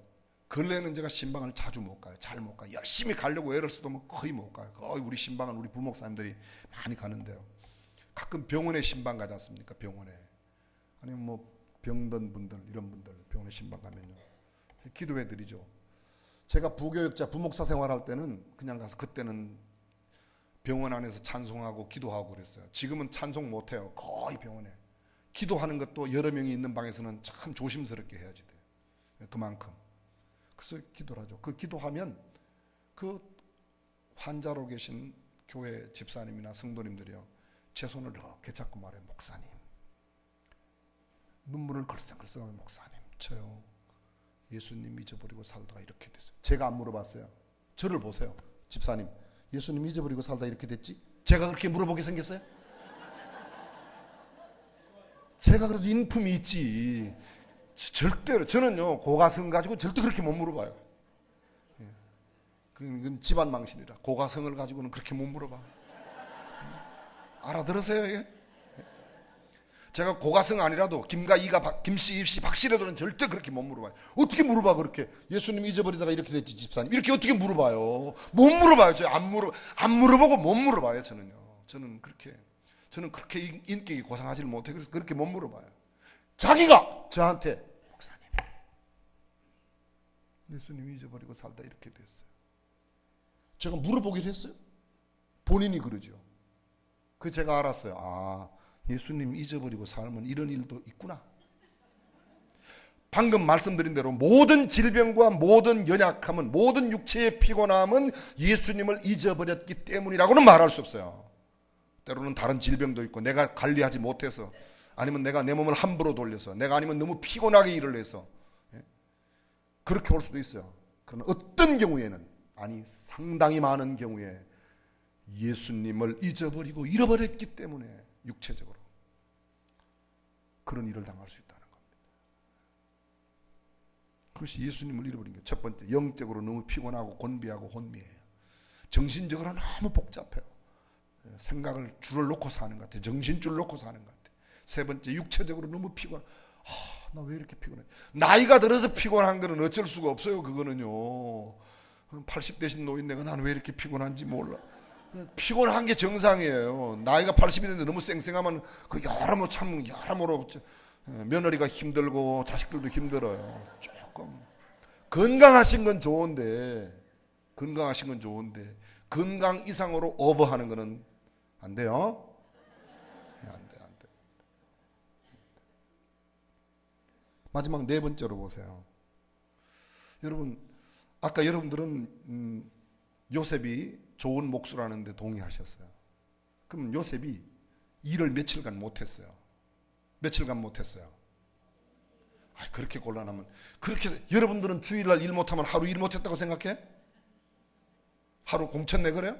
근래에는 제가 신방을 자주 못 가요. 잘 못 가요. 열심히 가려고 애를 써도 거의 못 가요. 거의 우리 신방은 우리 부목사님들이 많이 가는데요, 가끔 병원에 신방 가지 않습니까? 병원에. 아니면 뭐 병든 분들, 이런 분들 병원에 신방 가면요, 기도해 드리죠. 제가 부교역자 부목사 생활할 때는 그냥 가서, 그때는 병원 안에서 찬송하고 기도하고 그랬어요. 지금은 찬송 못 해요. 거의 병원에. 기도하는 것도 여러 명이 있는 방에서는 참 조심스럽게 해야지 돼요. 그만큼. 그래서 기도를 하죠. 그 기도하면 그 환자로 계신 교회 집사님이나 성도님들이요, 제 손을 이렇게 잡고 말해요. 목사님, 눈물을 걸썽걸썽하면, 목사님, 저요 예수님 잊어버리고 살다가 이렇게 됐어요. 제가 안 물어봤어요. 저를 보세요. 집사님, 예수님 잊어버리고 살다 이렇게 됐지? 제가 그렇게 물어보게 생겼어요? 제가 그래도 인품이 있지. 절대로 저는요, 고가성 가지고 절대 그렇게 못 물어봐요. 그건 집안 망신이라. 고가성을 가지고는 그렇게 못 물어봐. 알아들으세요 이게? 제가 고가성 아니라도 김가 이가 김씨 입씨 박씨라도는 절대 그렇게 못 물어봐요. 어떻게 물어봐 그렇게? 예수님 잊어버리다가 이렇게 됐지 집사님, 이렇게 어떻게 물어봐요? 못 물어봐요. 저 안 물어보고 못 물어봐요. 저는 그렇게 인격이 고상하지를 못해. 그래서 그렇게 못 물어봐요. 자기가 저한테, 목사님, 예수님 잊어버리고 살다 이렇게 됐어요. 제가 물어보기도 했어요. 본인이 그러죠. 그 제가 알았어요. 아, 예수님 잊어버리고 살면 이런 일도 있구나. 방금 말씀드린 대로 모든 질병과 모든 연약함은, 모든 육체의 피곤함은 예수님을 잊어버렸기 때문이라고는 말할 수 없어요. 때로는 다른 질병도 있고 내가 관리하지 못해서, 아니면 내가 내 몸을 함부로 돌려서, 내가 아니면 너무 피곤하게 일을 해서 그렇게 올 수도 있어요. 그러나 어떤 경우에는, 아니 상당히 많은 경우에 예수님을 잊어버리고 잃어버렸기 때문에 육체적으로 그런 일을 당할 수 있다는 겁니다. 그것이 예수님을 잃어버린 거예요. 첫 번째, 영적으로 너무 피곤하고 곤비하고 혼미해요. 정신적으로 너무 복잡해요. 생각을 줄을 놓고 사는 것 같아요. 정신줄 놓고 사는 것 같아요. 세 번째, 육체적으로 너무 피곤. 나 왜 이렇게 피곤해? 나이가 들어서 피곤한 거는 어쩔 수가 없어요. 그거는요. 80 되신 노인네가 난 왜 이렇게 피곤한지 몰라. 피곤한 게 정상이에요. 나이가 80이 됐는데 너무 쌩쌩하면 그 여러모로 며느리가 힘들고 자식들도 힘들어요. 조금 건강하신 건 좋은데 건강 이상으로 오버하는 거는 안 돼요. 안 돼. 마지막 네 번째로 보세요. 여러분, 아까 여러분들은 요셉이 좋은 목수라는데 동의하셨어요. 그럼 요셉이 일을 며칠간 못했어요. 그렇게 곤란하면, 그렇게 여러분들은 주일날 일 못하면 하루 일 못했다고 생각해? 하루 공천 내 그래요?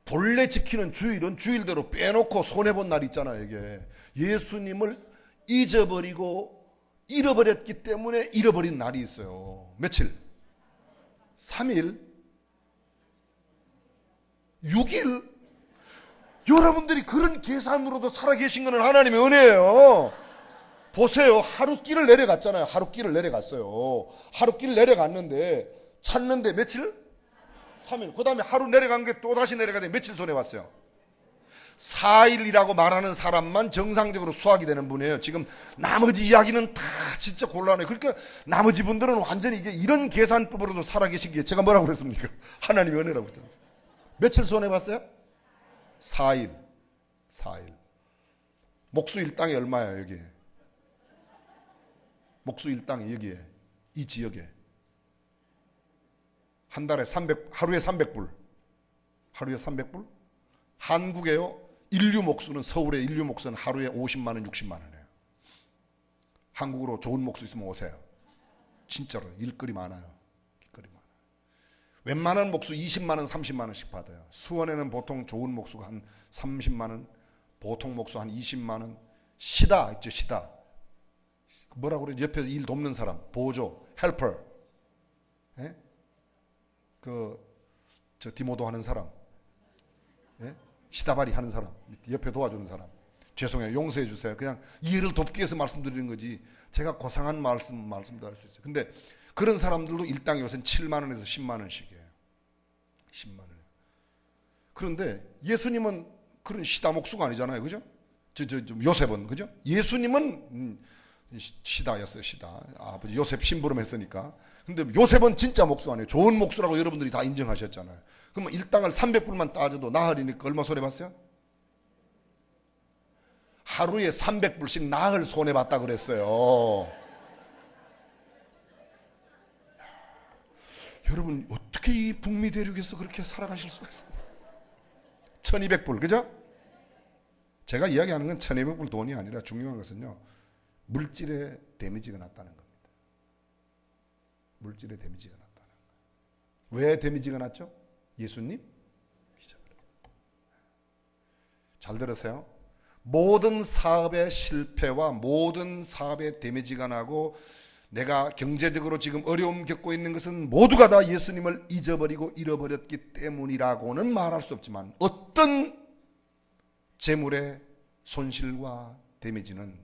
본래 지키는 주일은 주일대로 빼놓고 손해본 날 있잖아요. 이게 예수님을 잊어버리고 잃어버렸기 때문에 잃어버린 날이 있어요. 며칠? 3일? 6일? 여러분들이 그런 계산으로도 살아계신 것은 하나님의 은혜예요. 보세요. 하루길을 내려갔잖아요. 하루길을 내려갔는데 찾는데 며칠? 3일. 그 다음에 하루 내려간 게 또 다시 내려가는데 며칠 손해봤어요? 4일이라고 말하는 사람만 정상적으로 수학이 되는 분이에요. 지금 나머지 이야기는 다 진짜 곤란해요. 그러니까 나머지 분들은 완전히 이게 이런 계산법으로도 살아계신 게, 제가 뭐라고 그랬습니까? 하나님의 은혜라고 그랬잖아요. 며칠 손해봤어요? 4일. 목수 일당이 얼마예요? 여기 목수 일당이 여기에, 이 지역에 한 달에 하루에 300불. 한국에요. 서울의 인류 목수는 하루에 50만 원, 60만 원이에요. 한국으로 좋은 목수 있으면 오세요. 진짜로 일거리 많아요. 웬만한 목수 20만 원, 30만 원씩 받아요. 수원에는 보통 좋은 목수가 한 30만 원, 보통 목수 한 20만 원. 시다 있죠, 시다. 뭐라고 그래? 옆에서 일 돕는 사람, 보조, 헬퍼. 예? 디모도 하는 사람. 예? 시다바리 하는 사람, 옆에 도와주는 사람. 죄송해요, 용서해 주세요. 그냥 이해를 돕기 위해서 말씀드리는 거지, 제가 고상한 말씀도 할 수 있어요. 근데 그런 사람들도 일당이 요새는 7만 원에서 10만 원씩이에요. 10만 원. 그런데 예수님은 그런 시다 목수가 아니잖아요. 그죠? 요셉은, 그죠? 예수님은 시다였어요. 시다. 아버지 요셉 심부름 했으니까. 근데 요셉은 진짜 목수 아니에요. 좋은 목수라고 여러분들이 다 인정하셨잖아요. 그러면 일당을 300불만 따져도 나흘이니까 얼마 손해봤어요? 하루에 300불씩 나흘 손해봤다 그랬어요. 여러분, 어떻게 이 북미 대륙에서 그렇게 살아가실 수가 있습니까? 1200불, 그죠? 제가 이야기하는 건 1200불 돈이 아니라 중요한 것은요, 물질의 데미지가 났다는 겁니다. 물질의 데미지가 났다는 거예요. 왜 데미지가 났죠? 예수님 잊어버려요. 잘 들으세요. 모든 사업의 실패와 모든 사업의 데미지가 나고 내가 경제적으로 지금 어려움 겪고 있는 것은 모두가 다 예수님을 잊어버리고 잃어버렸기 때문이라고는 말할 수 없지만, 어떤 재물의 손실과 데미지는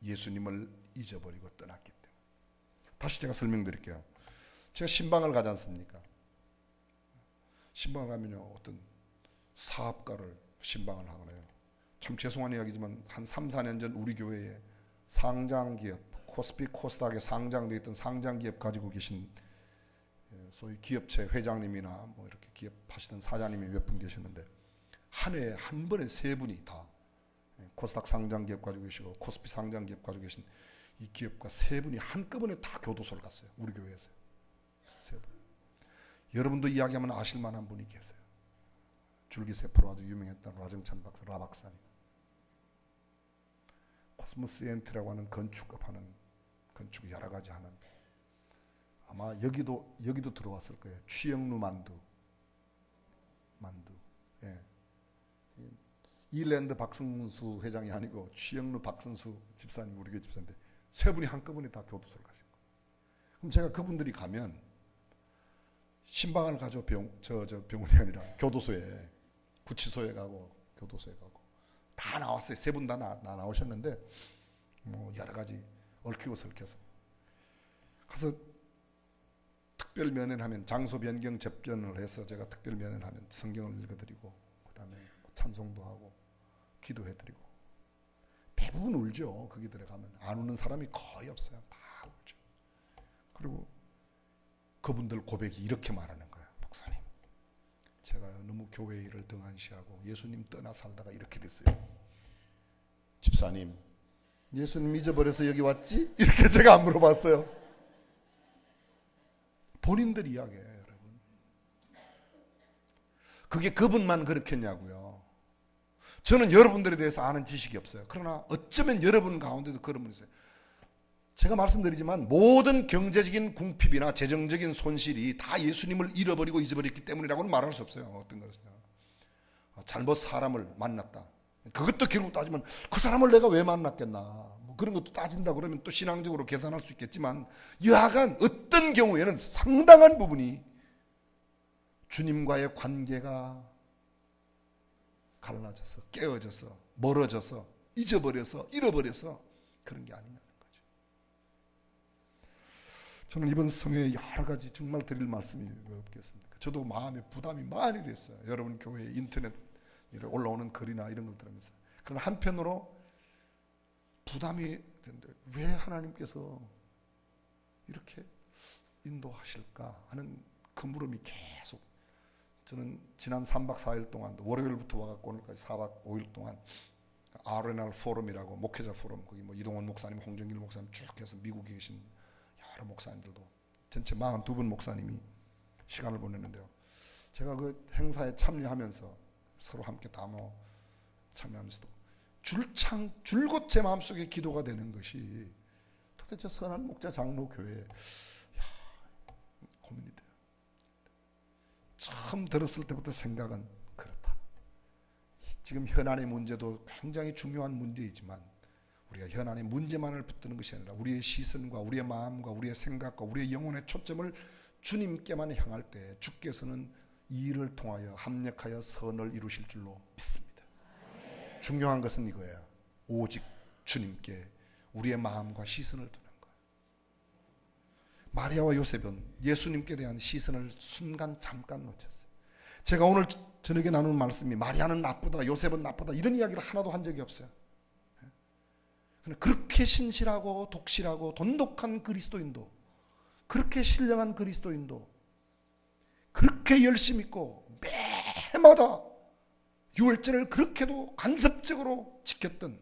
예수님을 잊어버리고 떠났기 때문에. 다시 제가 설명드릴게요. 제가 신방을 가지 않습니까? 신방을 가면요, 어떤 사업가를 신방을 하거나요. 참 죄송한 이야기지만 한 3, 4년 전 우리 교회에 상장기업, 코스피 코스닥에 상장되어 있던 상장기업 가지고 계신 소위 기업체 회장님이나 뭐 이렇게 기업 하시던 사장님이 몇 분 계셨는데, 한 해에 한 번에 세 분이 다 코스닥 상장기업 가지고 계시고 코스피 상장기업 가지고 계신 이 기업가 세 분이 한꺼번에 다 교도소를 갔어요. 우리 교회에서 세 분. 여러분도 이야기하면 아실 만한 분이 계세요. 줄기세포로 아주 유명했던 라정찬 박사, 라 박사님. 코스모스 엔트라고 하는 건축업 하는, 건축 여러 가지 하는, 아마 여기도 들어왔을 거예요. 취영루 만두. 예. 이랜드 박승수 회장이 아니고 취영루 박승수 집사님, 우리 교회 집사인데 세 분이 한꺼번에 다 교도소를 가신 거예요. 그럼 제가 그분들이 가면 신방을 가죠. 병원이 아니라 교도소에, 구치소에 가고 교도소에 가고 다 나왔어요. 세 분 다 나오셨는데 뭐 여러 가지 얽히고 설켜서 가서 특별 면회하면 장소 변경 접견을 해서 제가 특별 면회를 하면 성경을 읽어드리고 그다음에 찬송도 하고 기도해드리고 대부분 울죠. 거기 들어가면 안 우는 사람이 거의 없어요. 다 울죠. 그리고 그분들 고백이 이렇게 말하는 거예요. 목사님, 제가 너무 교회 일을 등한시하고 예수님 떠나 살다가 이렇게 됐어요. 집사님, 예수님 잊어버려서 여기 왔지? 이렇게 제가 안 물어봤어요. 본인들 이야기예요, 여러분. 그게 그분만 그렇겠냐고요. 저는 여러분들에 대해서 아는 지식이 없어요. 그러나 어쩌면 여러분 가운데도 그런 분이 있어요. 제가 말씀드리지만 모든 경제적인 궁핍이나 재정적인 손실이 다 예수님을 잃어버리고 잊어버렸기 때문이라고는 말할 수 없어요. 어떤 것은 잘못 사람을 만났다. 그것도 결국 따지면 그 사람을 내가 왜 만났겠나, 뭐 그런 것도 따진다 그러면 또 신앙적으로 계산할 수 있겠지만, 여하간 어떤 경우에는 상당한 부분이 주님과의 관계가 갈라져서, 깨어져서, 멀어져서, 잊어버려서, 잃어버려서 그런 게 아니냐는 거죠. 저는 이번 성회에 여러 가지 정말 드릴 말씀이 없겠습니까? 저도 마음에 부담이 많이 됐어요. 여러분 교회 인터넷 올라오는 글이나 이런 걸 들으면서. 그러나 한편으로 부담이 되는데 왜 하나님께서 이렇게 인도하실까 하는 그 물음이 계속. 저는 지난 3박 4일 동안, 월요일부터 와갖고 오늘까지 4박 5일 동안 R&R 포럼이라고 목회자 포럼, 거기 뭐 이동원 목사님, 홍정길 목사님 쭉 해서 미국에 계신 여러 목사님들도 전체 42분 목사님이 시간을 보냈는데요. 제가 그 행사에 참여하면서 서로 함께 담어 참여하면서도 줄곧 제 마음속에 기도가 되는 것이 도대체 선한 목자 장로 교회에 고민이 돼요. 처음 들었을 때부터 생각은 그렇다. 지금 현안의 문제도 굉장히 중요한 문제이지만 우리가 현안의 문제만을 붙드는 것이 아니라 우리의 시선과 우리의 마음과 우리의 생각과 우리의 영혼의 초점을 주님께만 향할 때 주께서는 이 일을 통하여 합력하여 선을 이루실 줄로 믿습니다. 중요한 것은 이거예요. 오직 주님께 우리의 마음과 시선을 두는 거예요. 마리아와 요셉은 예수님께 대한 시선을 순간 잠깐 놓쳤어요. 제가 오늘 저녁에 나누는 말씀이 마리아는 나쁘다, 요셉은 나쁘다 이런 이야기를 하나도 한 적이 없어요. 그렇게 신실하고 독실하고 돈독한 그리스도인도, 그렇게 신령한 그리스도인도, 그렇게 열심히 있고 매해마다 유월절을 그렇게도 간섭적으로 지켰던,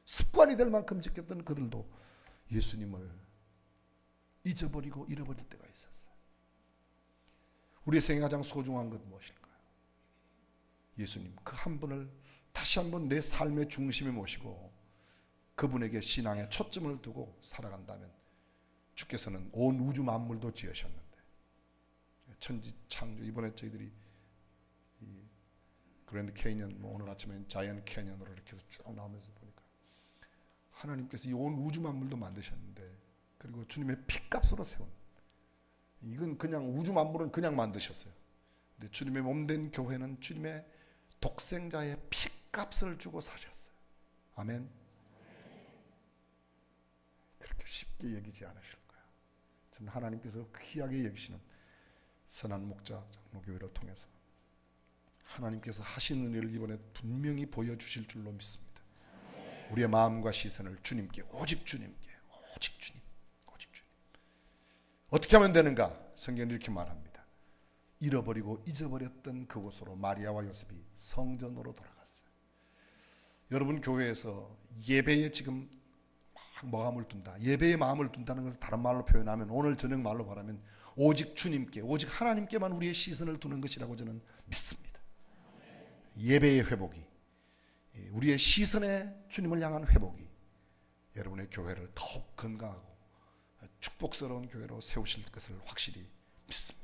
습관이 될 만큼 지켰던 그들도 예수님을 잊어버리고 잃어버릴 때가 있었어요. 우리의 생에 가장 소중한 것 무엇일까요? 예수님, 그 한 분을 다시 한번 내 삶의 중심에 모시고 그분에게 신앙의 초점을 두고 살아간다면 주께서는 온 우주 만물도 지으셨는데, 천지 창조, 이번에 저희들이 이 그랜드 캐니언, 뭐 오늘 아침에 자이언트 캐니언으로 이렇게 해서 쭉 나오면서 보니까 하나님께서 이 온 우주 만물도 만드셨는데, 그리고 주님의 피값으로 세운, 이건 그냥 우주 만물은 그냥 만드셨어요. 근데 주님의 몸된 교회는 주님의 독생자의 피값을 주고 사셨어요. 아멘. 그렇게 쉽게 여기지 않으실 거예요. 저는 하나님께서 귀하게 여기시는 선한 목자 장로교회를 통해서 하나님께서 하신 은혜를 이번에 분명히 보여주실 줄로 믿습니다. 우리의 마음과 시선을 주님께, 오직 주님께, 오직 주님, 오직 주님. 어떻게 하면 되는가? 성경은 이렇게 말합니다. 잃어버리고 잊어버렸던 그곳으로 마리아와 요셉이 성전으로 돌아갔어요. 여러분 교회에서 예배에 지금 마음을 둔다, 예배의 마음을 둔다는 것을 다른 말로 표현하면, 오늘 저녁 말로 말하면 오직 주님께, 오직 하나님께만 우리의 시선을 두는 것이라고 저는 믿습니다. 예배의 회복이, 우리의 시선의 주님을 향한 회복이 여러분의 교회를 더욱 건강하고 축복스러운 교회로 세우실 것을 확실히 믿습니다.